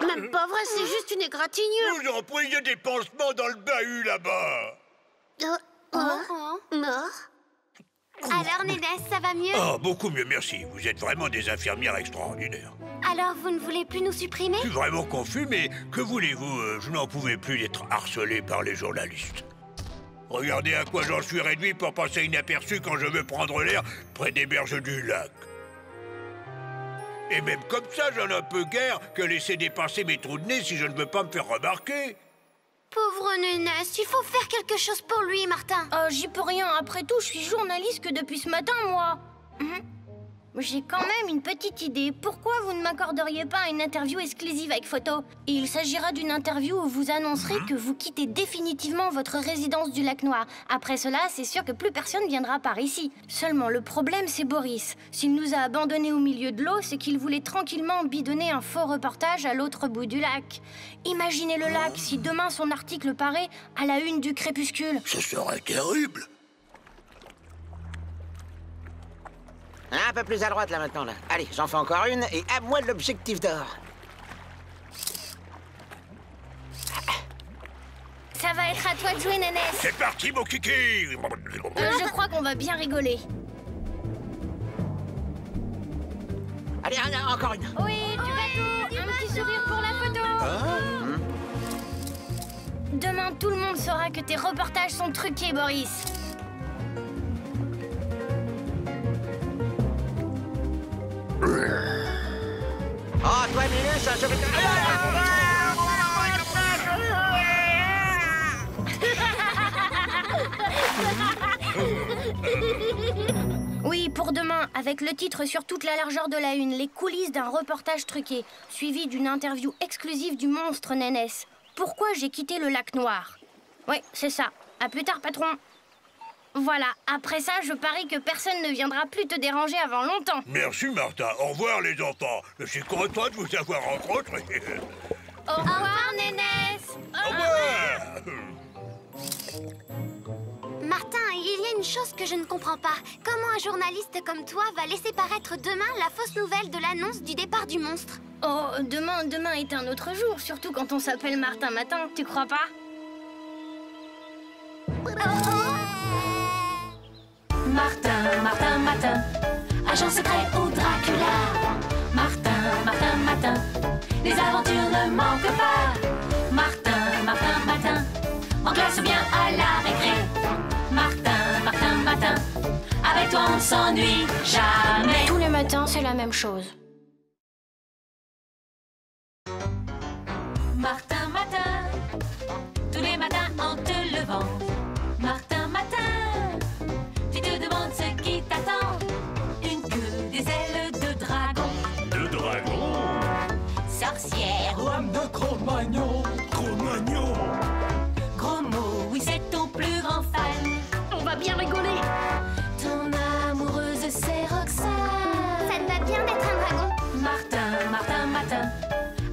Même pas vrai, c'est juste une égratignure. Vous en prenez des pansements dans le bahut là-bas. Mort. Alors, Nénès, ça va mieux? Ah, beaucoup mieux, merci. Vous êtes vraiment des infirmières extraordinaires. Alors, vous ne voulez plus nous supprimer? Je suis vraiment confus, mais que voulez-vous? Je n'en pouvais plus d'être harcelé par les journalistes. Regardez à quoi j'en suis réduit pour passer inaperçu quand je veux prendre l'air près des berges du lac. Et même comme ça, j'en ai un peu guère que laisser dépasser mes trous de nez si je ne veux pas me faire remarquer. Pauvre Nénès, il faut faire quelque chose pour lui, Martin. Oh, j'y peux rien. Après tout, je suis journaliste que depuis ce matin, moi. J'ai quand même une petite idée. Pourquoi vous ne m'accorderiez pas une interview exclusive avec photo? Il s'agira d'une interview où vous annoncerez que vous quittez définitivement votre résidence du Lac Noir. Après cela, c'est sûr que plus personne viendra par ici. Seulement, le problème, c'est Boris. S'il nous a abandonnés au milieu de l'eau, c'est qu'il voulait tranquillement bidonner un faux reportage à l'autre bout du lac. Imaginez le lac si demain son article paraît à la une du Crépuscule. Ce serait terrible. Un peu plus à droite, là, maintenant, là. Allez, j'en fais encore une, et à moi l'objectif d'or. Ça va être à toi de jouer, Nénès. C'est parti, mon kiki. Je crois qu'on va bien rigoler. Allez, encore une. Oui, du bateau. Un petit sourire pour la photo. Demain, tout le monde saura que tes reportages sont truqués, Boris. Oh, toi, Minus, je vais te... Oui, pour demain, avec le titre sur toute la largeur de la une, les coulisses d'un reportage truqué, suivi d'une interview exclusive du monstre Nénès. Pourquoi j'ai quitté le Lac Noir? Oui, c'est ça. À plus tard, patron. Voilà, après ça, je parie que personne ne viendra plus te déranger avant longtemps. Merci, Martin. Au revoir, les enfants. Je suis content de vous avoir rencontrés. Au revoir, Nénès. Au revoir. Martin, il y a une chose que je ne comprends pas. Comment un journaliste comme toi va laisser paraître demain la fausse nouvelle de l'annonce du départ du monstre? Oh, demain est un autre jour, surtout quand on s'appelle Martin Matin, tu crois pas? Martin Matin, agent secret ou Dracula. Martin Matin, les aventures ne manquent pas. Martin Matin, en classe ou bien à la récré. Martin Matin, avec toi on ne s'ennuie jamais. Tous les matins, c'est la même chose. Martin Matin, tous les matins en te levant. Martin Matin, tu te demandes ce qui t'attend. Une queue, des ailes de dragon. De dragon. Sorcière. Lame de Cro-Magnon. Cro-Magnon. Gros mot, oui c'est ton plus grand fan. On va bien rigoler. Ton amoureuse c'est Roxane. Ça te va bien d'être un dragon? Martin Matin,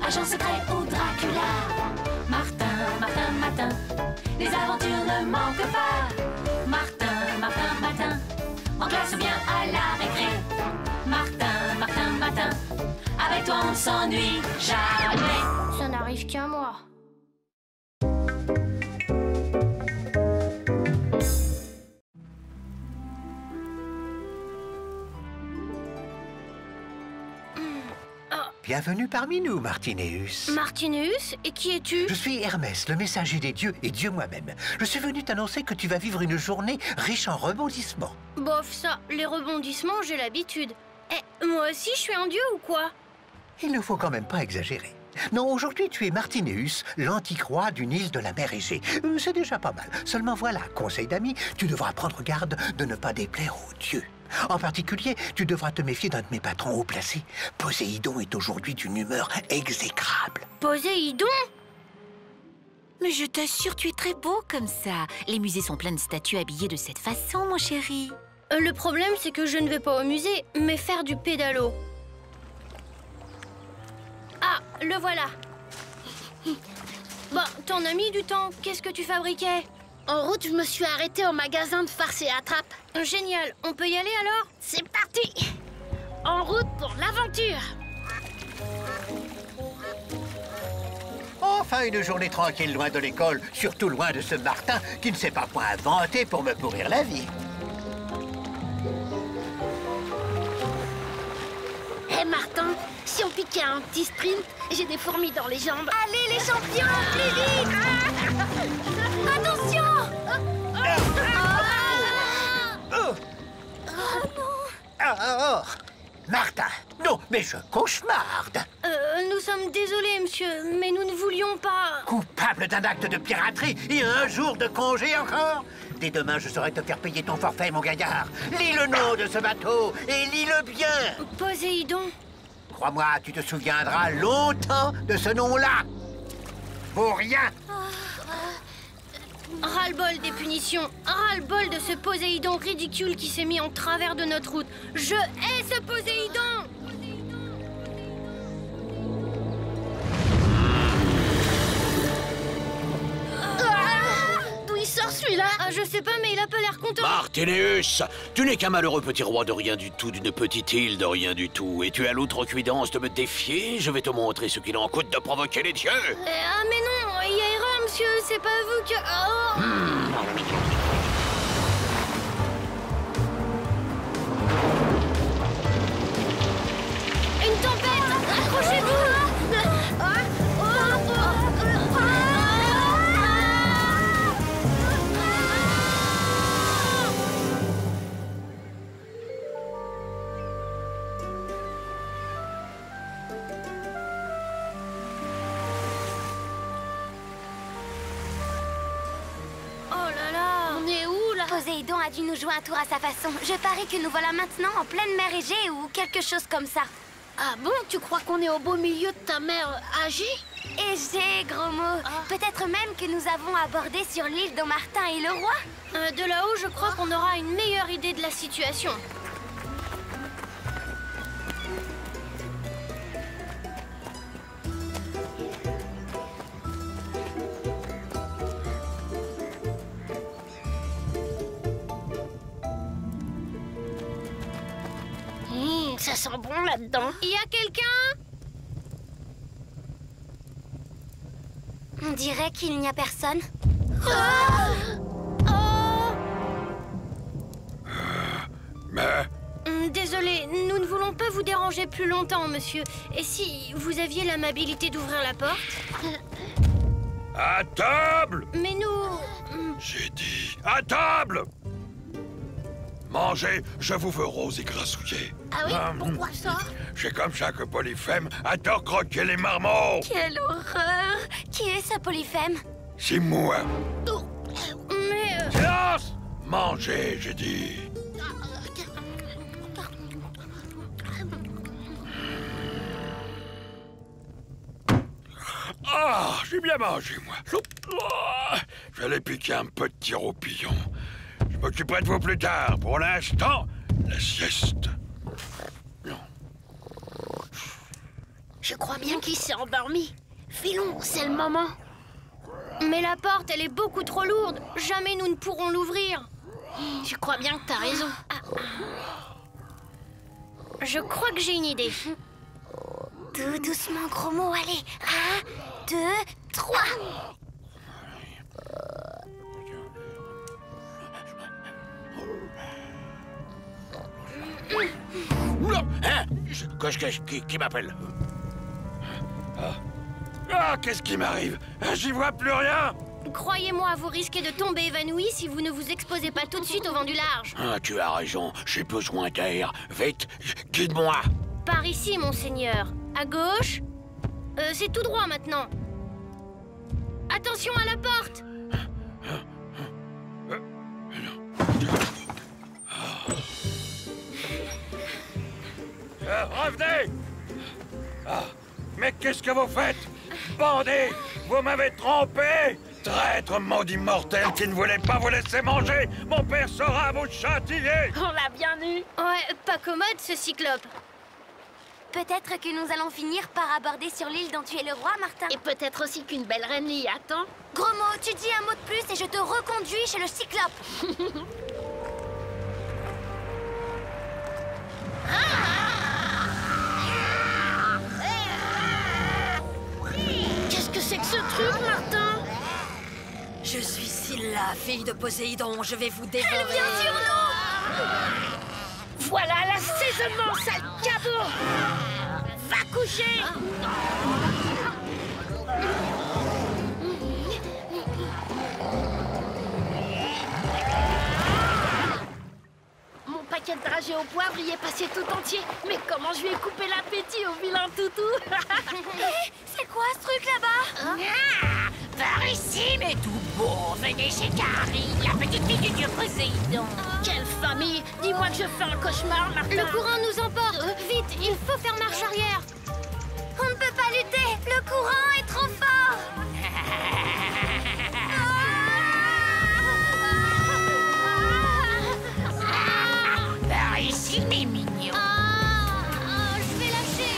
agent secret ou Dracula. Martin Matin, les aventures ne manquent pas. Martin Matin, en classe ou bien à la récré. Martin Matin, avec toi on ne s'ennuie jamais. Ça n'arrive qu'à moi. Bienvenue parmi nous, Martineus. Martineus? Et qui es-tu? Je suis Hermès, le messager des dieux et Dieu moi-même. Je suis venu t'annoncer que tu vas vivre une journée riche en rebondissements. Bof, ça, les rebondissements, j'ai l'habitude. Eh, moi aussi, je suis un dieu ou quoi? Il ne faut quand même pas exagérer. Non, aujourd'hui, tu es Martineus, l'antique roi d'une île de la mer Égée. C'est déjà pas mal. Seulement voilà, conseil d'amis, tu devras prendre garde de ne pas déplaire aux dieux. En particulier, tu devras te méfier d'un de mes patrons haut placés. Poséidon est aujourd'hui d'une humeur exécrable. Poséidon? Mais je t'assure, tu es très beau comme ça. Les musées sont pleins de statues habillées de cette façon, mon chéri. Le problème, c'est que je ne vais pas au musée, mais faire du pédalo. Ah, le voilà. Bon, t'en as mis du temps. Qu'est-ce que tu fabriquais? En route, je me suis arrêtée au magasin de farce et attrape. Génial. On peut y aller alors? C'est parti! En route pour l'aventure! Enfin, une journée tranquille loin de l'école, surtout loin de ce Martin qui ne sait pas quoi inventer pour me pourrir la vie. Hé Martin, si on piquait un petit sprint, j'ai des fourmis dans les jambes. Allez les champions, plus vite! Attention! Oh, Martin, non, mais je cauchemarde. Nous Nous sommes désolés, monsieur, mais nous ne voulions pas... Coupable d'un acte de piraterie et un jour de congé encore? Dès demain, je saurai te faire payer ton forfait, mon gaillard. Lis le nom de ce bateau et lis-le bien. Poséidon. Crois-moi, tu te souviendras longtemps de ce nom-là. Pour rien. Ras-le-bol des punitions. Ras-le-bol de ce Poséidon ridicule qui s'est mis en travers de notre route. Je hais ce Poséidon. D'où il sort celui-là? Je sais pas, mais il a pas l'air content. Martineus, tu n'es qu'un malheureux petit roi de rien du tout, d'une petite île de rien du tout. Et tu as l'outrecuidance de me défier? Je vais te montrer ce qu'il en coûte de provoquer les dieux. Ah mais non, il y a erreur, monsieur. C'est pas vous que... Oh. Une tempête. Accrochez-vous. Poséidon a dû nous jouer un tour à sa façon. Je parie que nous voilà maintenant en pleine mer Égée ou quelque chose comme ça. Ah bon? Tu crois qu'on est au beau milieu de ta mer Égée? Égée, gros mot. Peut-être même que nous avons abordé sur l'île dont Martin est le roi. De là-haut, je crois qu'on aura une meilleure idée de la situation. Ça sent bon là-dedans. Il y a quelqu'un? On dirait qu'il n'y a personne. Désolé, nous ne voulons pas vous déranger plus longtemps, monsieur. Et si vous aviez l'amabilité d'ouvrir la porte? À table! Mais nous... J'ai dit à table! Mangez, je vous veux rose et grassouillé. Ah oui? Pourquoi ça? C'est comme ça que Polyphème adore croquer les marmots. Quelle horreur! Qui est ce Polyphème? C'est moi. Mais... Silence! Mangez, j'ai dit. Ah, j'ai bien mangé, moi. J'allais piquer un petit roupillon. Je m'occuperai de vous plus tard. Pour l'instant, la sieste. Je crois bien qu'il s'est endormi. Filons, c'est le moment. Mais la porte, elle est beaucoup trop lourde. Jamais nous ne pourrons l'ouvrir. Je crois bien que t'as raison. Je crois que j'ai une idée. Tout doucement, gros mot, allez. 1, 2, 3. Hein? Qui m'appelle? Ah, qu'est-ce qui m'arrive? J'y vois plus rien. Croyez-moi, vous risquez de tomber évanoui si vous ne vous exposez pas tout de suite au vent du large. Ah, tu as raison, j'ai besoin d'air. Vite, guide-moi. Par ici, monseigneur. À gauche. C'est tout droit maintenant. Attention à la porte. Revenez! Ah, mais qu'est-ce que vous faites? Bandit! Vous m'avez trompé! Traître maudit mortel qui ne voulait pas vous laisser manger! Mon père saura vous châtier! On l'a bien eu! Ouais, pas commode ce cyclope. Peut-être que nous allons finir par aborder sur l'île dont tu es le roi, Martin. Et peut-être aussi qu'une belle reine l'y attend. Gros mot, tu dis un mot de plus et je te reconduis chez le cyclope. Qu'est-ce que c'est que ce truc, Martin? Je suis Scylla, fille de Poséidon. Je vais vous dévorer. Elle vient sur nous! Voilà l'assaisonnement, sale cabot! Va coucher! Mon paquet de dragées au poivre y est passé tout entier. Mais comment je lui ai coupé l'appétit au vilain toutou. C'est quoi ce truc là-bas? Par ici, mais tout beau. Venez chez Carrie, la petite fille du dieu Poséidon. Quelle famille! Dis-moi que je fais un cauchemar, Martin. Le courant nous emporte. Vite, il faut faire marche arrière. On ne peut pas lutter. Le courant est trop fort. Par ici, mes mignons. Je vais lâcher.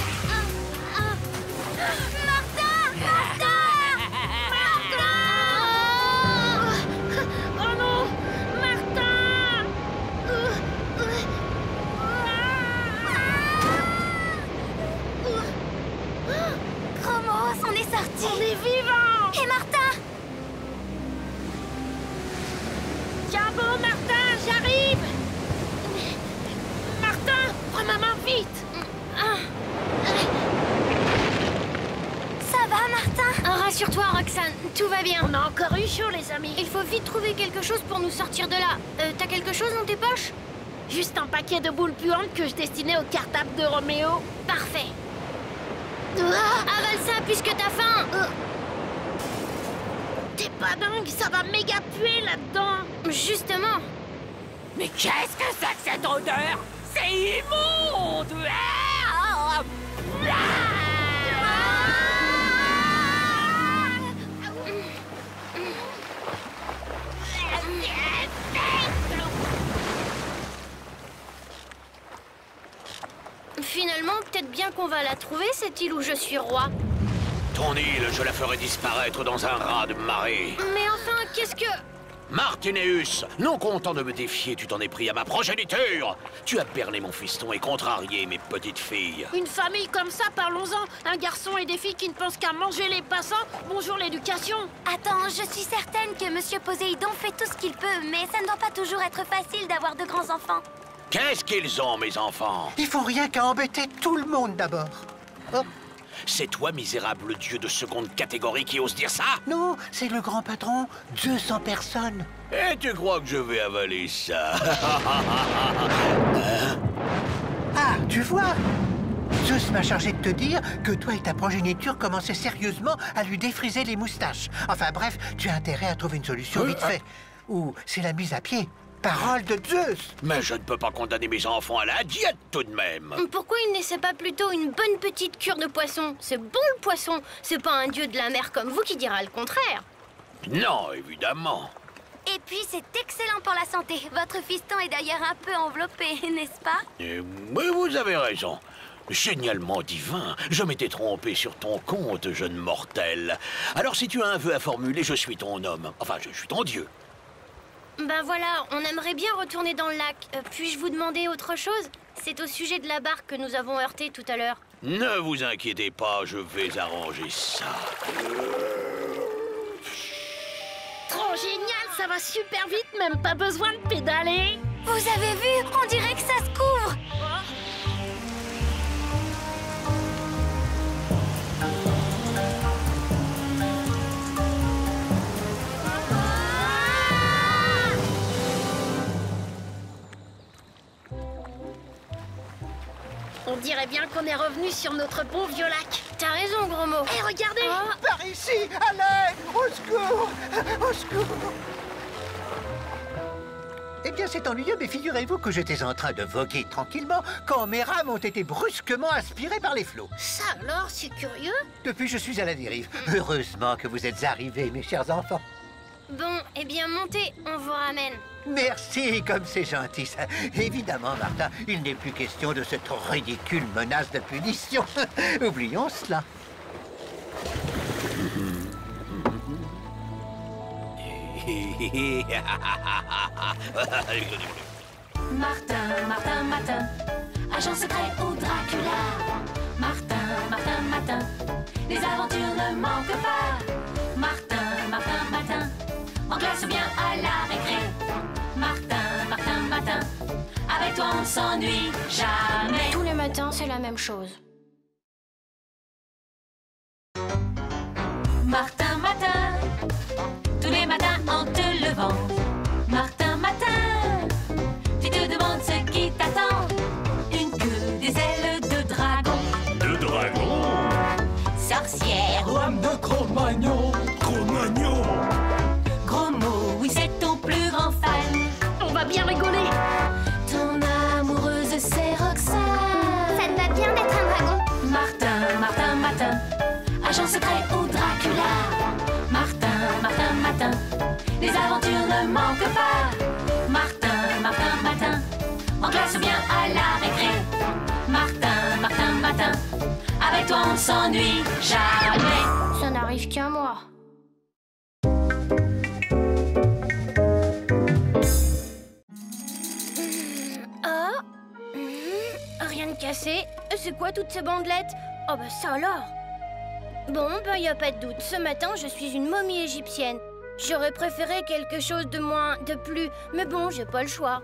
Oh non! Martin! Chromos, on est sorti. On est vivants! Et Martin? Tiens bon, Martin, j'arrive! Martin, prends ma main vite! Ça va, Martin? Rassure-toi, Roxane, tout va bien. On a encore eu chaud, les amis. Il faut vite trouver quelque chose pour nous sortir de là. T'as quelque chose dans tes poches? Juste un paquet de boules puantes que je destinais au cartable de Roméo. Parfait. Avale ça puisque t'as faim. T'es pas dingue, ça va méga puer là-dedans. Justement. Mais qu'est-ce que c'est que cette odeur? C'est immonde! Finalement, peut-être bien qu'on va la trouver, cette île où je suis roi. Ton île, je la ferai disparaître dans un raz de marée. Mais enfin, qu'est-ce que... Martineus, non content de me défier, tu t'en es pris à ma progéniture. Tu as berné mon fiston et contrarié mes petites filles. Une famille comme ça, parlons-en. Un garçon et des filles qui ne pensent qu'à manger les passants. Bonjour l'éducation. Attends, je suis certaine que Monsieur Poséidon fait tout ce qu'il peut, mais ça ne doit pas toujours être facile d'avoir de grands enfants. Qu'est-ce qu'ils ont, mes enfants? Ils font rien qu'à embêter tout le monde d'abord. Oh. C'est toi, misérable dieu de seconde catégorie, qui ose dire ça? Non, c'est le grand patron, 200 personnes. Et tu crois que je vais avaler ça? Ah, tu vois? Zeus m'a chargé de te dire que toi et ta progéniture commençaient sérieusement à lui défriser les moustaches. Enfin bref, tu as intérêt à trouver une solution vite fait. Ou c'est la mise à pied. Parole de Zeus! Mais je ne peux pas condamner mes enfants à la diète tout de même. Pourquoi il n'essaie pas plutôt une bonne petite cure de poisson? C'est bon le poisson. C'est pas un dieu de la mer comme vous qui dira le contraire. Non, évidemment. Et puis c'est excellent pour la santé. Votre fiston est d'ailleurs un peu enveloppé, n'est-ce pas? Oui, vous avez raison. Génialement divin. Je m'étais trompé sur ton compte, jeune mortel. Alors si tu as un vœu à formuler, je suis ton homme. Enfin, je suis ton dieu. Ben voilà, on aimerait bien retourner dans le lac. Puis-je vous demander autre chose? C'est au sujet de la barque que nous avons heurtée tout à l'heure. Ne vous inquiétez pas, je vais arranger ça. Trop génial, ça va super vite, même pas besoin de pédaler. Vous avez vu? On dirait que ça se couvre. On dirait bien qu'on est revenu sur notre bon vieux lac. T'as raison, gros mot. Hé, regardez! Par ici! À l'aide! Au secours! Au secours! Eh bien, c'est ennuyeux, mais figurez-vous que j'étais en train de voguer tranquillement quand mes rames ont été brusquement aspirées par les flots. Ça alors, c'est curieux. Depuis, je suis à la dérive. Heureusement que vous êtes arrivés, mes chers enfants. Bon, eh bien, montez, on vous ramène. Merci, comme c'est gentil, ça. Évidemment, Martin, il n'est plus question de cette ridicule menace de punition. Oublions cela. Martin, Martin, Martin, agent secret au Dracula. Martin, Martin, Martin, les aventures ne manquent pas. Martin, Martin, Martin, en classe ou bien à la récré. Martin, Martin, Martin, avec toi on s'ennuie jamais. Tous les matins, c'est la même chose. Martin, Martin, tous les matins en te levant. Martin, Martin, tu te demandes ce qui t'attend. Une queue, des ailes de dragon. De dragon? femme de Cro-Magnon. Cro-Magnon. Gros mot, oui, c'est ton plus grand fan. On va bien rigoler. Ton amoureuse, c'est Roxane. Ça te va bien d'être un dragon. Martin, Martin, Matin, agent secret ou Dracula. Martin, Martin, Matin, les aventures ne manquent pas. Martin, Martin, Matin, en classe ou bien à la récré. Martin, Martin, Matin, avec toi on ne s'ennuie jamais. Ça n'arrive qu'à moi. Rien de cassé. C'est quoi toutes ces bandelettes? Oh bah ça alors. Bon, bah y a pas de doute. Ce matin, je suis une momie égyptienne. J'aurais préféré quelque chose de moins, de plus. Mais bon, j'ai pas le choix.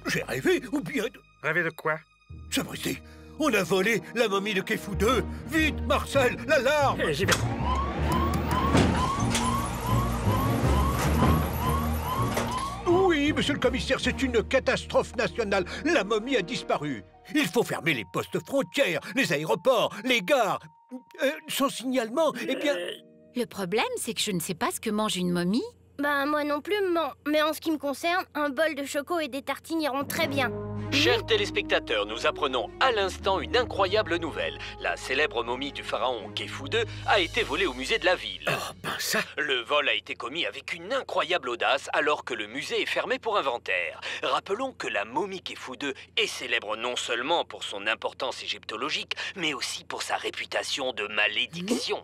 J'ai rêvé ou bien... Rêvé de quoi? Sapristi, on a volé la momie de Kefou 2. Vite, Marcel, l'alarme! J'y vais. Oui, monsieur le commissaire, c'est une catastrophe nationale. La momie a disparu. Il faut fermer les postes frontières, les aéroports, les gares. Sans signalement, eh bien... Le problème, c'est que je ne sais pas ce que mange une momie. Bah moi non plus, mais en ce qui me concerne, un bol de choco et des tartines iront très bien. Chers téléspectateurs, nous apprenons à l'instant une incroyable nouvelle. La célèbre momie du pharaon Kefou II a été volée au musée de la ville. Oh, ben ça... Le vol a été commis avec une incroyable audace alors que le musée est fermé pour inventaire. Rappelons que la momie Kefou II est célèbre non seulement pour son importance égyptologique, mais aussi pour sa réputation de malédiction.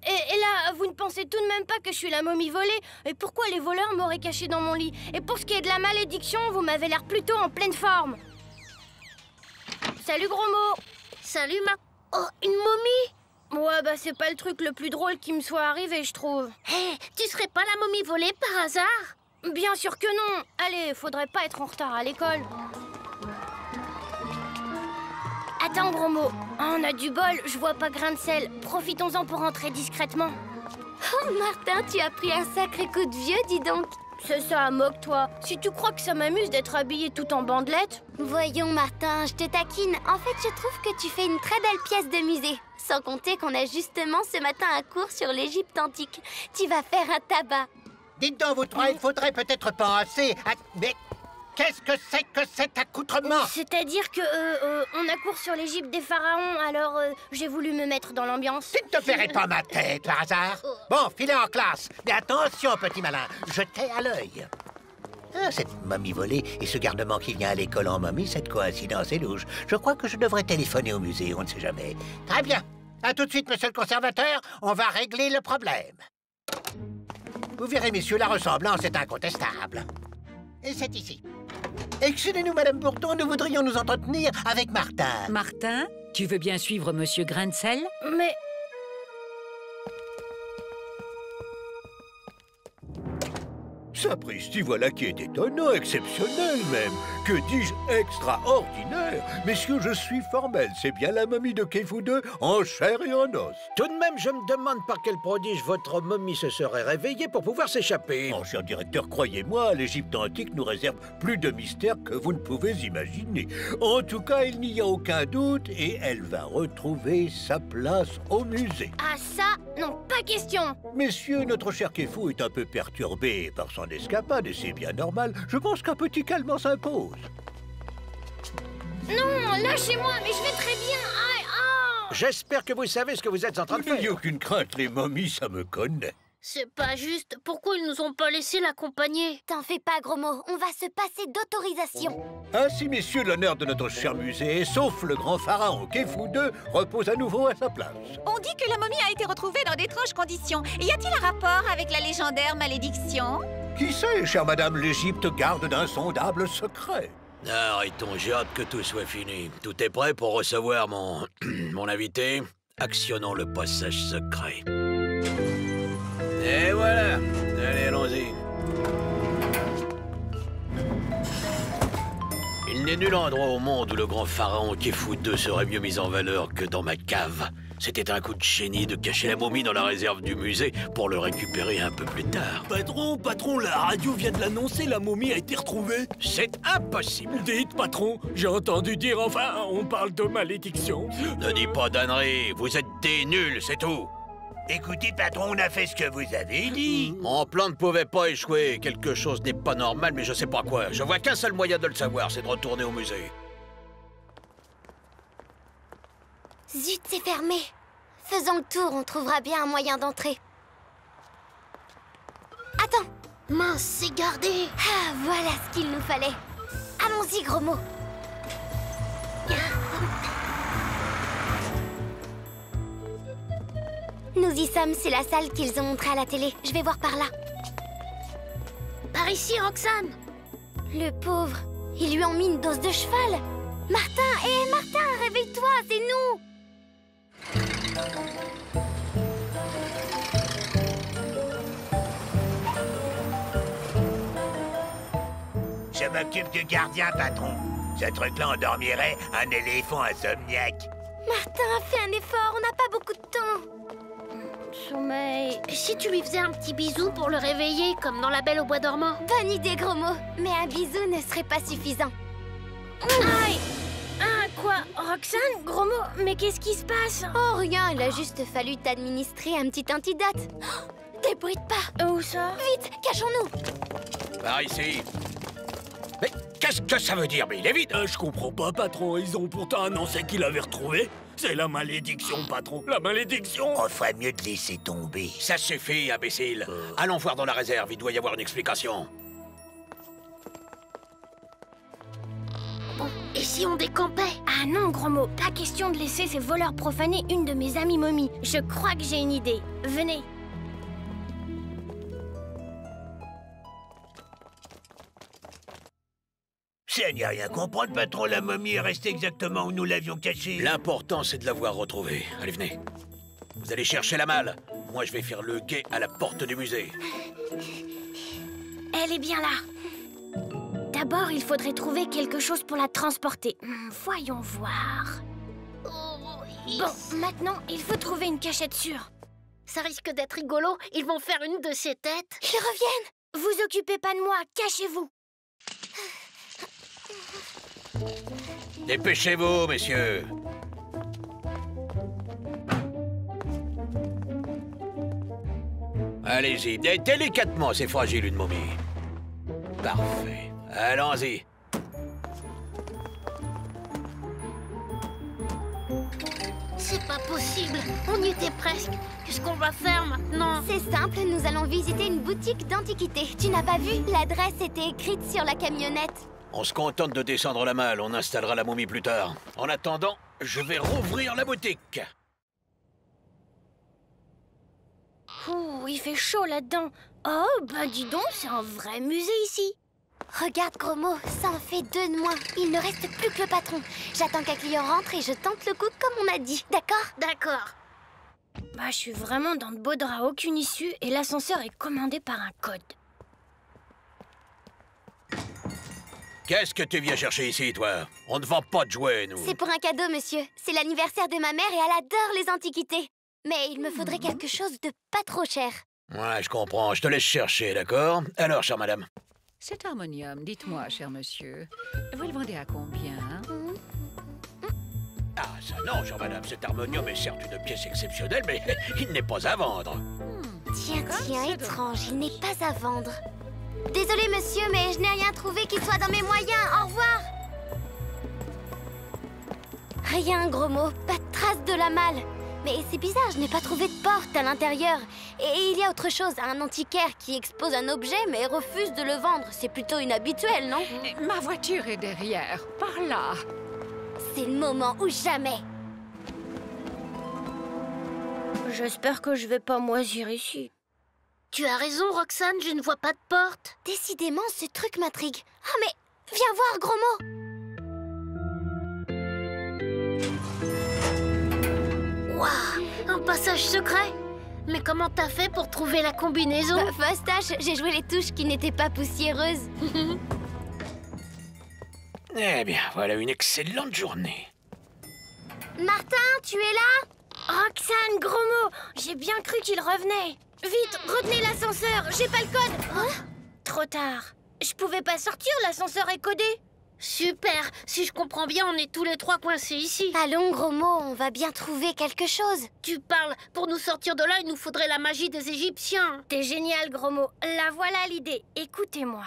Et là, vous ne pensez tout de même pas que je suis la momie volée? Et pourquoi les voleurs m'auraient caché dans mon lit? Et pour ce qui est de la malédiction, vous m'avez l'air plutôt en pleine forme. Salut, gros mot. Salut, Oh, une momie? Ouais, bah c'est pas le truc le plus drôle qui me soit arrivé, je trouve. Hé, tu serais pas la momie volée par hasard? Bien sûr que non. Allez, faudrait pas être en retard à l'école. Attends, gros mot. On a du bol, je vois pas grain de sel. Profitons-en pour entrer discrètement. Oh, Martin, tu as pris un sacré coup de vieux, dis donc. C'est ça, moque-toi. Si tu crois que ça m'amuse d'être habillée tout en bandelettes... Voyons, Martin, je te taquine. En fait, je trouve que tu fais une très belle pièce de musée. Sans compter qu'on a justement ce matin un cours sur l'Égypte antique. Tu vas faire un tabac. Dites donc, vous trois, il faudrait peut-être penser à... Mais qu'est-ce que c'est que cet accoutrement? C'est-à-dire que, on a cours sur l'Égypte des pharaons, alors j'ai voulu me mettre dans l'ambiance. Tu ne te ferais pas ma tête, par hasard? Bon, filez en classe. Mais attention, petit malin, jetez à l'œil. Ah, cette momie volée et ce garnement qui vient à l'école en momie, cette coïncidence est louche. Je crois que je devrais téléphoner au musée, on ne sait jamais. Très bien. À tout de suite, monsieur le conservateur. On va régler le problème. Vous verrez, messieurs, la ressemblance est incontestable. Et c'est ici. Excusez-nous, Madame Bourdon, nous voudrions nous entretenir avec Martin. Martin, tu veux bien suivre Monsieur Grain de Sel? Mais... Sapristi, voilà qui est étonnant, exceptionnel même. Que dis-je, extraordinaire. Messieurs, je suis formel, c'est bien la momie de Kefou II en chair et en os. Tout de même, je me demande par quel prodige votre momie se serait réveillée pour pouvoir s'échapper. Oh, cher directeur, croyez-moi, l'Égypte antique nous réserve plus de mystères que vous ne pouvez imaginer. En tout cas, il n'y a aucun doute et elle va retrouver sa place au musée. Ah ça, non, pas question. Messieurs, notre cher Kefou est un peu perturbé par son escapade et c'est bien normal. Je pense qu'un petit calme s'impose. Non, lâchez-moi, mais je vais très bien. Aïe, ah. J'espère que vous savez ce que vous êtes en train de faire. N'ayez aucune crainte, les momies, ça me connaît. C'est pas juste. Pourquoi ils nous ont pas laissé l'accompagner? T'en fais pas, gros mot. On va se passer d'autorisation. Ainsi, messieurs, l'honneur de notre cher musée, sauf le grand pharaon Kefou II, repose à nouveau à sa place. On dit que la momie a été retrouvée dans d'étranges conditions. Y a-t-il un rapport avec la légendaire malédiction? Qui sait, chère madame, l'Égypte garde d'insondables secrets. Arrêtons, j'ai hâte que tout soit fini. Tout est prêt pour recevoir mon... mon invité. Actionnons le passage secret. Et voilà. Allez, allons-y. Il n'est nul endroit au monde où le grand pharaon Kefou II serait mieux mis en valeur que dans ma cave. C'était un coup de génie de cacher la momie dans la réserve du musée pour le récupérer un peu plus tard. Patron, la radio vient de l'annoncer, la momie a été retrouvée. C'est impossible. Dites, patron, j'ai entendu dire, enfin, on parle de malédiction. Ne dis pas d'âneries, vous êtes des nuls, c'est tout. Écoutez, patron, on a fait ce que vous avez dit. Mon plan ne pouvait pas échouer. Quelque chose n'est pas normal, mais je sais pas quoi. Je vois qu'un seul moyen de le savoir, c'est de retourner au musée. Zut, c'est fermé. Faisons le tour, on trouvera bien un moyen d'entrer. Attends. Mince, c'est gardé. Ah, voilà ce qu'il nous fallait. Allons-y, gros mot. Nous y sommes, c'est la salle qu'ils ont montrée à la télé. Je vais voir par là. Par ici, Roxane. Le pauvre, ils lui ont mis une dose de cheval. Martin, Martin, réveille-toi, c'est nous. Je m'occupe du gardien, patron. Ce truc-là endormirait un éléphant insomniaque. Martin, fais un effort, on n'a pas beaucoup de temps. Sommeil. Si tu lui faisais un petit bisou pour le réveiller, comme dans La Belle au bois dormant. Bonne idée, gros mot. Mais un bisou ne serait pas suffisant. Aïe! Ah, quoi? Roxane? Gros mot, mais qu'est-ce qui se passe? Oh, rien, il a juste fallu t'administrer un petit antidote. Oh, débrouille pas. Où ça? Vite, cachons-nous. Par ici. Mais qu'est-ce que ça veut dire? Mais il est vide. Je comprends pas, patron. Ils ont pourtant annoncé qu'il l'avait retrouvé. C'est la malédiction, patron. La malédiction. On ferait mieux de laisser tomber. Ça suffit, imbécile. Allons voir dans la réserve, il doit y avoir une explication. Bon, et si on décampait? Ah non, gros mot, pas question de laisser ces voleurs profaner une de mes amies momies. Je crois que j'ai une idée. Venez. C'est à n'y rien comprendre, patron. La momie est restée exactement où nous l'avions cachée. L'important, c'est de l'avoir retrouvée. Allez, venez. Vous allez chercher la malle. Moi, je vais faire le guet à la porte du musée. Elle est bien là. D'abord, il faudrait trouver quelque chose pour la transporter. Voyons voir. Bon, maintenant, il faut trouver une cachette sûre. Ça risque d'être rigolo. Ils vont faire une de ces têtes. Ils reviennent. Vous occupez pas de moi, cachez-vous. Dépêchez-vous, messieurs. Allez-y, délicatement, c'est fragile une momie. Parfait. Allons-y. C'est pas possible. On y était presque. Qu'est-ce qu'on va faire maintenant? C'est simple, nous allons visiter une boutique d'antiquités. Tu n'as pas vu? L'adresse était écrite sur la camionnette. On se contente de descendre la malle, on installera la momie plus tard. En attendant, je vais rouvrir la boutique. Ouh, il fait chaud là-dedans. Oh, ben dis donc, c'est un vrai musée ici. Regarde, gros mot, ça en fait 2 de moins. Il ne reste plus que le patron. J'attends qu'un client rentre et je tente le coup comme on a dit, d'accord? D'accord. Bah, je suis vraiment dans de beaux draps, aucune issue, et l'ascenseur est commandé par un code. Qu'est-ce que tu viens chercher ici, toi? On ne vend pas de jouets, nous. C'est pour un cadeau, monsieur. C'est l'anniversaire de ma mère et elle adore les antiquités. Mais il me faudrait quelque chose de pas trop cher. Ouais, je comprends. Je te laisse chercher, d'accord? Alors, chère madame. Cet harmonium, dites-moi, cher monsieur, vous le vendez à combien? Ah, ça non, chère madame. Cet harmonium est certes une pièce exceptionnelle, mais il n'est pas à vendre. Tiens, étrange, il n'est pas à vendre. Désolé, monsieur, mais je n'ai rien trouvé qui soit dans mes moyens. Au revoir. Rien, gros mot. Pas de trace de la malle. Mais c'est bizarre, je n'ai pas trouvé de porte à l'intérieur. Et il y a autre chose, un antiquaire qui expose un objet mais refuse de le vendre. C'est plutôt inhabituel, non? Ma voiture est derrière, par là. C'est le moment ou jamais. J'espère que je vais pas moisir ici. Tu as raison, Roxane, je ne vois pas de porte. Décidément, ce truc m'intrigue. Ah, mais viens voir, gros mot. Waouh, un passage secret. Mais comment t'as fait pour trouver la combinaison? Fastoche, j'ai joué les touches qui n'étaient pas poussiéreuses. Eh bien, voilà une excellente journée. Martin, tu es là? Roxane, gros mot, j'ai bien cru qu'il revenait. Vite, retenez l'ascenseur, j'ai pas le code. Trop tard. Je pouvais pas sortir, l'ascenseur est codé. Super. Si je comprends bien, on est tous les trois coincés ici. Allons, gros mot, on va bien trouver quelque chose. Tu parles. Pour nous sortir de là, il nous faudrait la magie des Égyptiens. T'es génial, gros mot. La voilà l'idée. Écoutez-moi.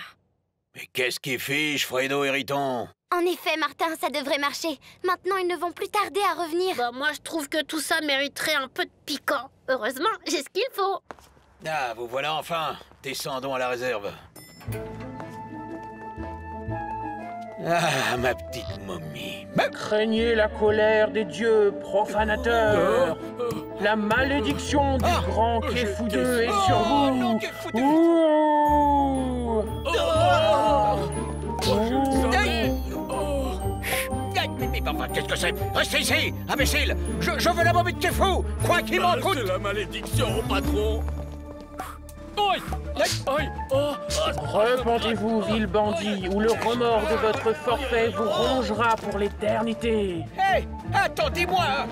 Mais qu'est-ce qui fiche, Fredo Hériton? En effet, Martin, ça devrait marcher. Maintenant, ils ne vont plus tarder à revenir. Bah, moi, je trouve que tout ça mériterait un peu de piquant. Heureusement, j'ai ce qu'il faut. Ah, vous voilà enfin. Descendons à la réserve. Ah, ma petite momie. Craignez la colère des dieux profanateurs. La malédiction du grand Kéfoudeux est sur vous. Mais enfin, qu'est-ce que c'est? Restez ici, imbécile! Je veux la momie de Kéfou, quoi qu'il m'en coûte! C'est la malédiction, patron! Repentez-vous, vil bandit, ou le remords de votre forfait vous rongera pour l'éternité. Hé! Attendez-moi!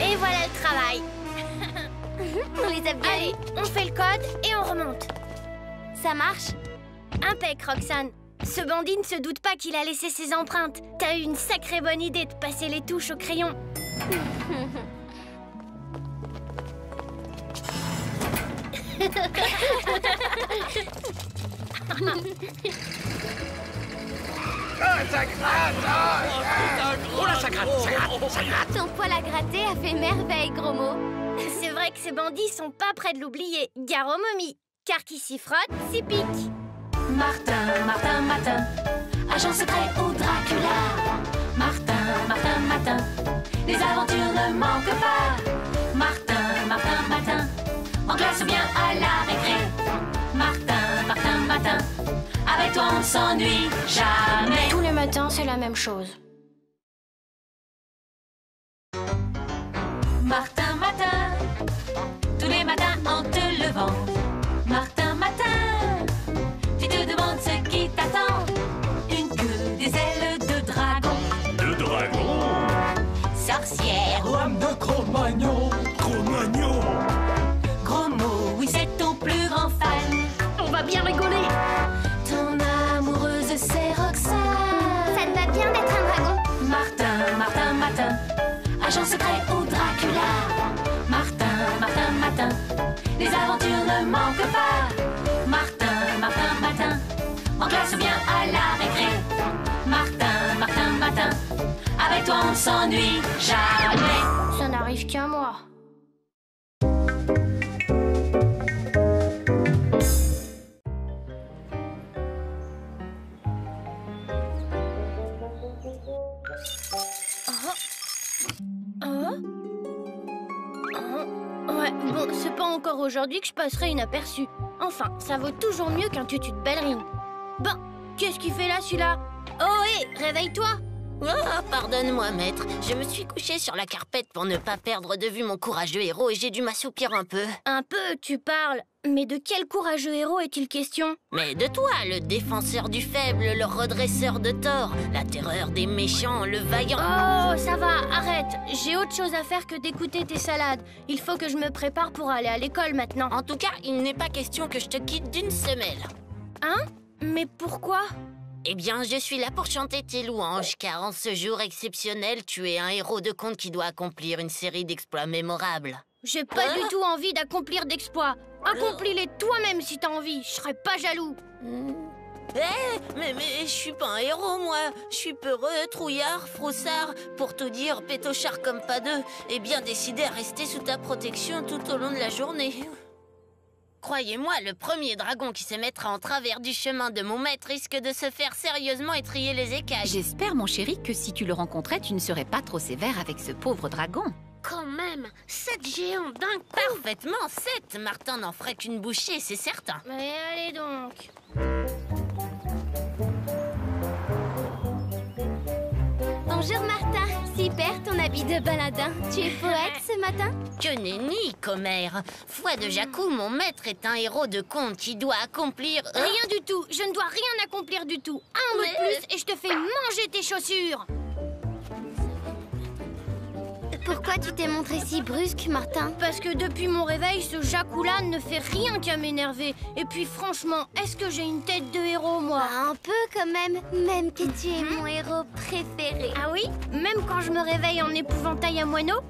Et voilà le travail. On les a bien. Allez, on fait le code et on remonte. Ça marche? Impec, Roxane. Ce bandit ne se doute pas qu'il a laissé ses empreintes. T'as eu une sacrée bonne idée de passer les touches au crayon. Ah, ça gratte! Oh là, ça gratte, ça gratte, ça gratte! Ton poil à gratter a fait merveille, gros mot. C'est vrai que ces bandits sont pas près de l'oublier. Gare aux momies. Car qui s'y frotte, s'y pique. Martin, Martin, Martin, agent secret ou Dracula. Martin, Martin, Martin, les aventures ne manquent pas. Martin, Martin, Martin, en classe ou bien à la récré. Martin, Martin, Martin, avec toi on ne s'ennuie jamais. Tous les matins, c'est la même chose. Martin, Martin, tous les matins en te levant. Martin, Martin, tu te demandes ce qui t'attend. Une queue, des ailes de dragon. De dragon? Sorcière ou Homme de Cro-Magnon. Cro-Magnon. gros mot, oui c'est ton plus grand fan. On va bien rigoler. Ton amoureuse c'est Roxane. Ça te va bien d'être un dragon? Martin, Martin, Martin, agent secret ou Dracula. Martin, Martin, Martin, les aventures ne manquent pas. Martin, Martin, Martin, en classe ou bien à la récré. Martin, Martin, Martin, avec toi on ne s'ennuie jamais. Ça n'arrive qu'à moi. Ouais, bon, c'est pas encore aujourd'hui que je passerai inaperçu. Enfin, ça vaut toujours mieux qu'un tutu de ballerine. Bon, qu'est-ce qu'il fait là, celui-là? Oh, hé, réveille-toi! Oh, pardonne-moi, maître. Je me suis couché sur la carpette pour ne pas perdre de vue mon courageux héros et j'ai dû m'assoupir un peu. Un peu, tu parles. Mais de quel courageux héros est-il question? Mais de toi, le défenseur du faible, le redresseur de tort, la terreur des méchants, le vaillant... Oh, ça va, arrête. J'ai autre chose à faire que d'écouter tes salades. Il faut que je me prépare pour aller à l'école maintenant. En tout cas, il n'est pas question que je te quitte d'une semelle. Hein? Mais pourquoi? Eh bien, je suis là pour chanter tes louanges, car en ce jour exceptionnel, tu es un héros de conte qui doit accomplir une série d'exploits mémorables. J'ai pas du tout envie d'accomplir d'exploits. Accomplis-les toi-même si t'as envie, je serais pas jaloux. Mais je suis pas un héros, moi. Je suis peureux, trouillard, froussard, pour tout dire, pétochard comme pas deux, et bien décidé à rester sous ta protection tout au long de la journée. Croyez-moi, le premier dragon qui se mettra en travers du chemin de mon maître risque de se faire sérieusement étriller les écailles. J'espère, mon chéri, que si tu le rencontrais, tu ne serais pas trop sévère avec ce pauvre dragon. Quand même, 7 géants d'un coup. Parfaitement, 7. Martin n'en ferait qu'une bouchée, c'est certain. Mais allez donc. Bonjour, Martin. Super ton habit de baladin. Tu es poète ce matin? Que nenni, commère. Foi de Jacou, mon maître est un héros de conte qui doit accomplir... Rien du tout. Je ne dois rien accomplir du tout. Un mot de plus et je te fais manger tes chaussures. Pourquoi tu t'es montré si brusque, Martin? Parce que depuis mon réveil, ce Jacou-là ne fait rien qu'à m'énerver. Et puis franchement, est-ce que j'ai une tête de héros, moi? Un peu quand même. Même que tu es mon héros préféré. Ah oui? Même quand je me réveille en épouvantail à moineau?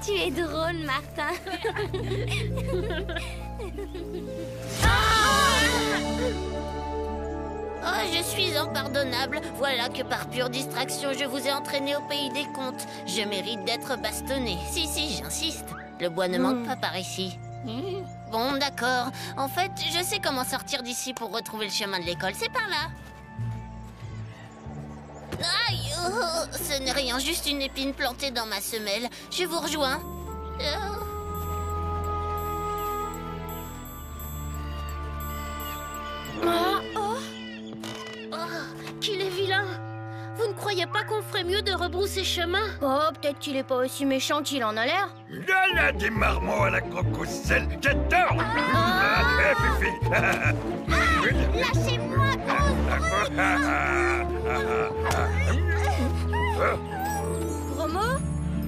Tu es drôle, Martin. Oh, je suis impardonnable. Voilà que par pure distraction, je vous ai entraîné au pays des contes. Je mérite d'être bastonné. Si, j'insiste. Le bois ne manque pas par ici. Bon, d'accord. En fait, je sais comment sortir d'ici pour retrouver le chemin de l'école. C'est par là. Aïe, oh, ce n'est rien, juste une épine plantée dans ma semelle. Je vous rejoins. Qu'il est vilain! Vous ne croyez pas qu'on ferait mieux de rebrousser chemin? Oh, peut-être qu'il est pas aussi méchant qu'il en a l'air. Là, des marmots à la crocoselle, j'adore. Fifi. Lâchez-moi,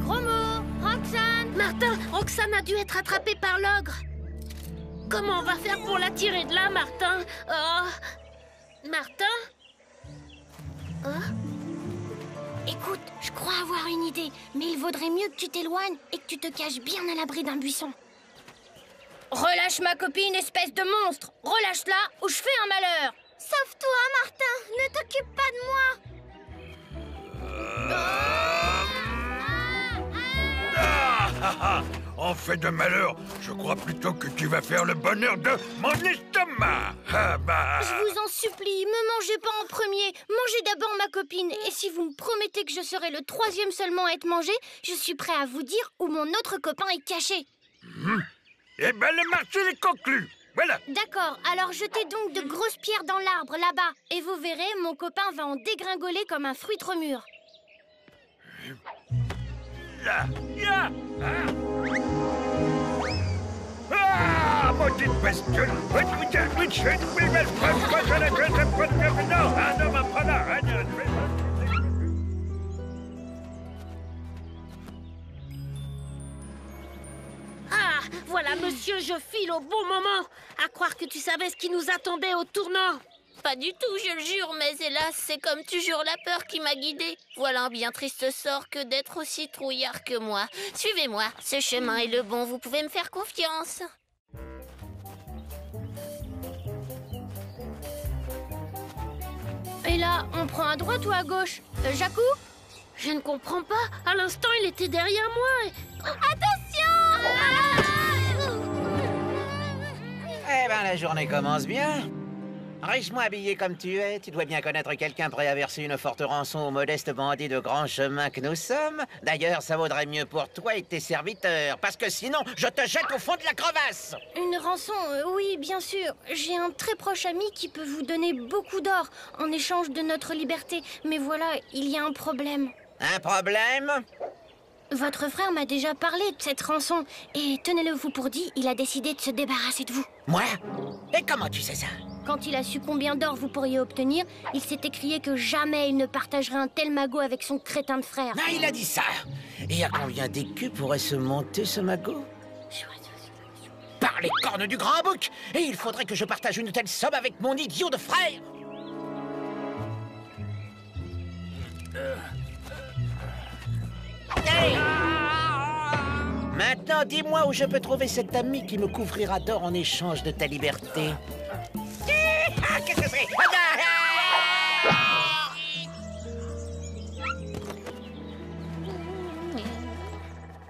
Gros mot, Roxane. Martin, Roxane a dû être attrapée par l'ogre. Comment on va faire pour la tirer de là, Martin? Martin? Écoute, je crois avoir une idée, mais il vaudrait mieux que tu t'éloignes et que tu te caches bien à l'abri d'un buisson. Relâche ma copine, espèce de monstre! Relâche-la ou je fais un malheur! Sauve-toi, Martin! Ne t'occupe pas de moi! En fait de malheur, je crois plutôt que tu vas faire le bonheur de mon estomac. Je vous en supplie, me mangez pas en premier. Mangez d'abord ma copine. Et si vous me promettez que je serai le troisième seulement à être mangé, je suis prêt à vous dire où mon autre copain est caché. Eh ben, le marché est conclu. Voilà. D'accord, alors jetez donc de grosses pierres dans l'arbre, là-bas. Et vous verrez, mon copain va en dégringoler comme un fruit trop mûr. Là, maudite bestiole! Ah, voilà, monsieur, je file au bon moment. À croire que tu savais ce qui nous attendait au tournant. Pas du tout, je le jure, mais hélas, c'est comme toujours la peur qui m'a guidée. Voilà un bien triste sort que d'être aussi trouillard que moi. Suivez-moi, ce chemin est le bon, vous pouvez me faire confiance. Et là, on prend à droite ou à gauche? Jacou? Je ne comprends pas. À l'instant, il était derrière moi. Attention! Eh ben, la journée commence bien. Richement habillé comme tu es, tu dois bien connaître quelqu'un prêt à verser une forte rançon aux modestes bandits de grand chemin que nous sommes. D'ailleurs, ça vaudrait mieux pour toi et tes serviteurs, parce que sinon, je te jette au fond de la crevasse. Une rançon, oui, bien sûr. J'ai un très proche ami qui peut vous donner beaucoup d'or en échange de notre liberté. Mais voilà, il y a un problème. Un problème? Votre frère m'a déjà parlé de cette rançon. Et tenez-le-vous pour dit, il a décidé de se débarrasser de vous. Moi? Et comment tu sais ça? Quand il a su combien d'or vous pourriez obtenir, il s'est écrié que jamais il ne partagerait un tel magot avec son crétin de frère. Ah, il a dit ça. Et à combien d'écus pourrait se monter ce magot? Par les cornes du grand bouc! Et il faudrait que je partage une telle somme avec mon idiot de frère! Hey! Maintenant, dis-moi où je peux trouver cet ami qui me couvrira d'or en échange de ta liberté. Qu'est-ce que c'est?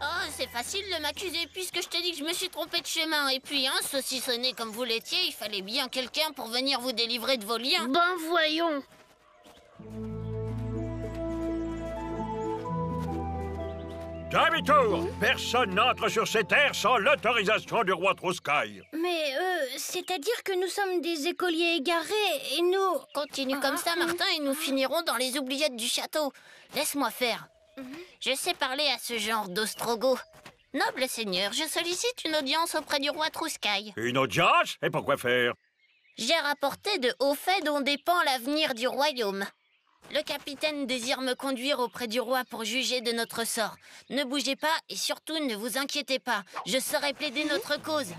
Oh, c'est facile de m'accuser puisque je te dis que je me suis trompé de chemin. Et puis, hein, saucissonné comme vous l'étiez, il fallait bien quelqu'un pour venir vous délivrer de vos liens. Ben voyons. Demi-tour! Personne n'entre sur ces terres sans l'autorisation du roi Trouscaille. Mais, c'est-à-dire que nous sommes des écoliers égarés et nous... Continue comme ça, Martin, et nous finirons dans les oubliettes du château. Laisse-moi faire. Je sais parler à ce genre d'ostrogoth. Noble seigneur, je sollicite une audience auprès du roi Trouscaille. Une audience? Et pourquoi faire? J'ai rapporté de hauts faits dont dépend l'avenir du royaume. Le capitaine désire me conduire auprès du roi pour juger de notre sort. Ne bougez pas et surtout ne vous inquiétez pas. Je saurai plaider notre cause.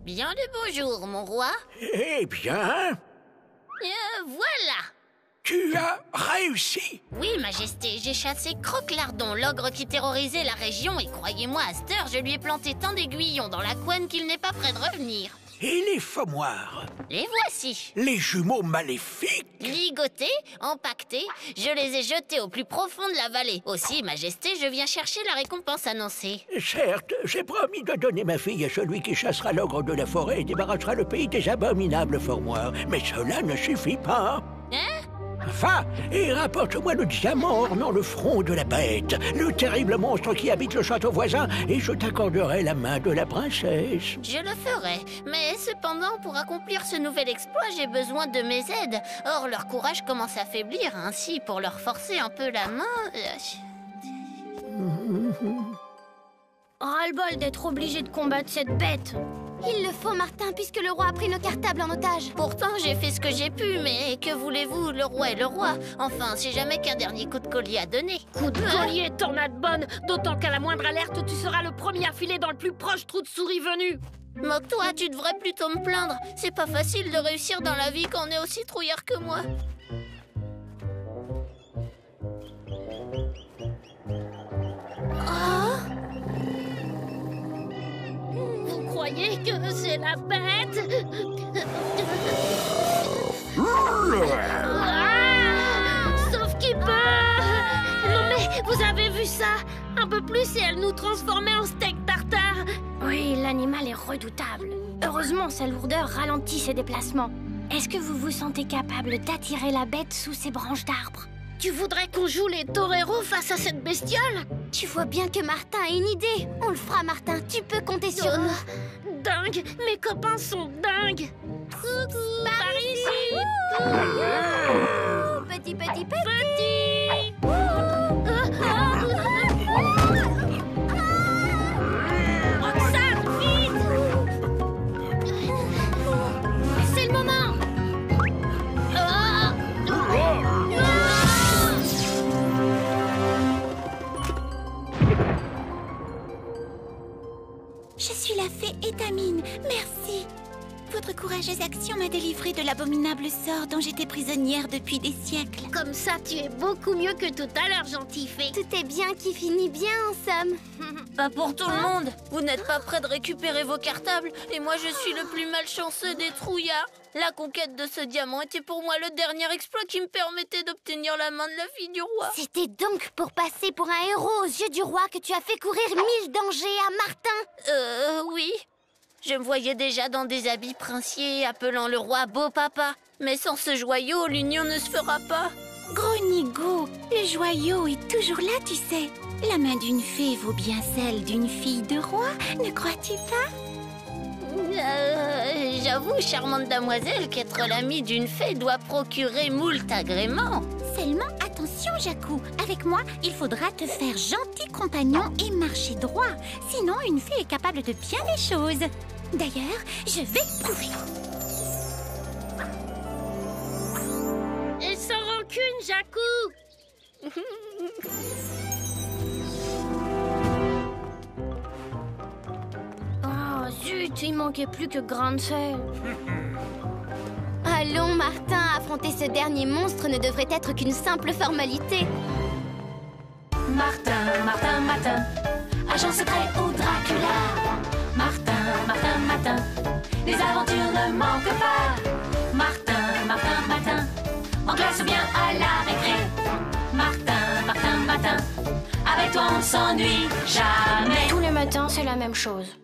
Bien le bonjour, mon roi. Eh bien, Voilà. tu as réussi. Oui, Majesté, j'ai chassé Croque-Lardon, l'ogre qui terrorisait la région, et croyez-moi, à cette heure, je lui ai planté tant d'aiguillons dans la couenne qu'il n'est pas prêt de revenir. Et les fommoirs? Les voici. Les jumeaux maléfiques? Ligotés, empaquetés, je les ai jetés au plus profond de la vallée. Aussi, Majesté, je viens chercher la récompense annoncée. Certes, j'ai promis de donner ma fille à celui qui chassera l'ogre de la forêt et débarrassera le pays des abominables fommoirs. Mais cela ne suffit pas. Hein? Va et rapporte-moi le diamant ornant le front de la bête, le terrible monstre qui habite le château voisin, et je t'accorderai la main de la princesse. Je le ferai, mais cependant, pour accomplir ce nouvel exploit, j'ai besoin de mes aides. Or, leur courage commence à faiblir, ainsi, pour leur forcer un peu la main... Ras-le-bol d'être obligé de combattre cette bête. Il le faut, Martin, puisque le roi a pris nos cartables en otage. Pourtant, j'ai fait ce que j'ai pu, mais que voulez-vous, le roi est le roi. Enfin, si jamais qu'un dernier coup de collier à donner. Coup de collier, tornade bonne. D'autant qu'à la moindre alerte, tu seras le premier à filer dans le plus proche trou de souris venu. Moque-toi, tu devrais plutôt me plaindre. C'est pas facile de réussir dans la vie quand on est aussi trouillard que moi. Vous croyez que c'est la bête? Sauf qu'il peut. Non mais, vous avez vu ça? Un peu plus et elle nous transformait en steak tartare. Oui, l'animal est redoutable. Heureusement, sa lourdeur ralentit ses déplacements. Est-ce que vous vous sentez capable d'attirer la bête sous ses branches d'arbres? Tu voudrais qu'on joue les toreros face à cette bestiole? Tu vois bien que Martin a une idée. On le fera, Martin. Tu peux compter sur nous. Dingue. Mes copains sont dingues. Coucou. Par ici. Petit, petit, petit. Petit. Roxane, vite. C'est le moment. Je suis la fée Étamine, merci. Votre courageuse action m'a délivrée de l'abominable sort dont j'étais prisonnière depuis des siècles. Comme ça, tu es beaucoup mieux que tout à l'heure, gentille fée. Tout est bien qui finit bien, en somme. Pas pour tout le monde. Vous n'êtes pas prêts de récupérer vos cartables, et moi je suis le plus malchanceux des trouillards. La conquête de ce diamant était pour moi le dernier exploit qui me permettait d'obtenir la main de la fille du roi. C'était donc pour passer pour un héros aux yeux du roi que tu as fait courir 1000 dangers à Martin? Oui. Je me voyais déjà dans des habits princiers, appelant le roi beau papa. Mais sans ce joyau, l'union ne se fera pas. Gros nigo, le joyau est toujours là, tu sais. La main d'une fée vaut bien celle d'une fille de roi, ne crois-tu pas? J'avoue, charmante damoiselle, qu'être l'amie d'une fée doit procurer moult agréments. Seulement, attention, Jacou. Avec moi, il faudra te faire gentil compagnon et marcher droit. Sinon, une fée est capable de bien des choses. D'ailleurs, je vais le prouver. Et sans rancune, Jacou. Oh, zut, il manquait plus que grande sœur. Allons, Martin, affronter ce dernier monstre ne devrait être qu'une simple formalité. Martin, Martin, Martin, agent secret au Dracula. Martin, Martin, Martin, les aventures ne manquent pas. Martin, Martin, Martin, en classe ou bien à la récré. Martin, Martin, Martin, avec toi on s'ennuie jamais. Tous les matins, c'est la même chose.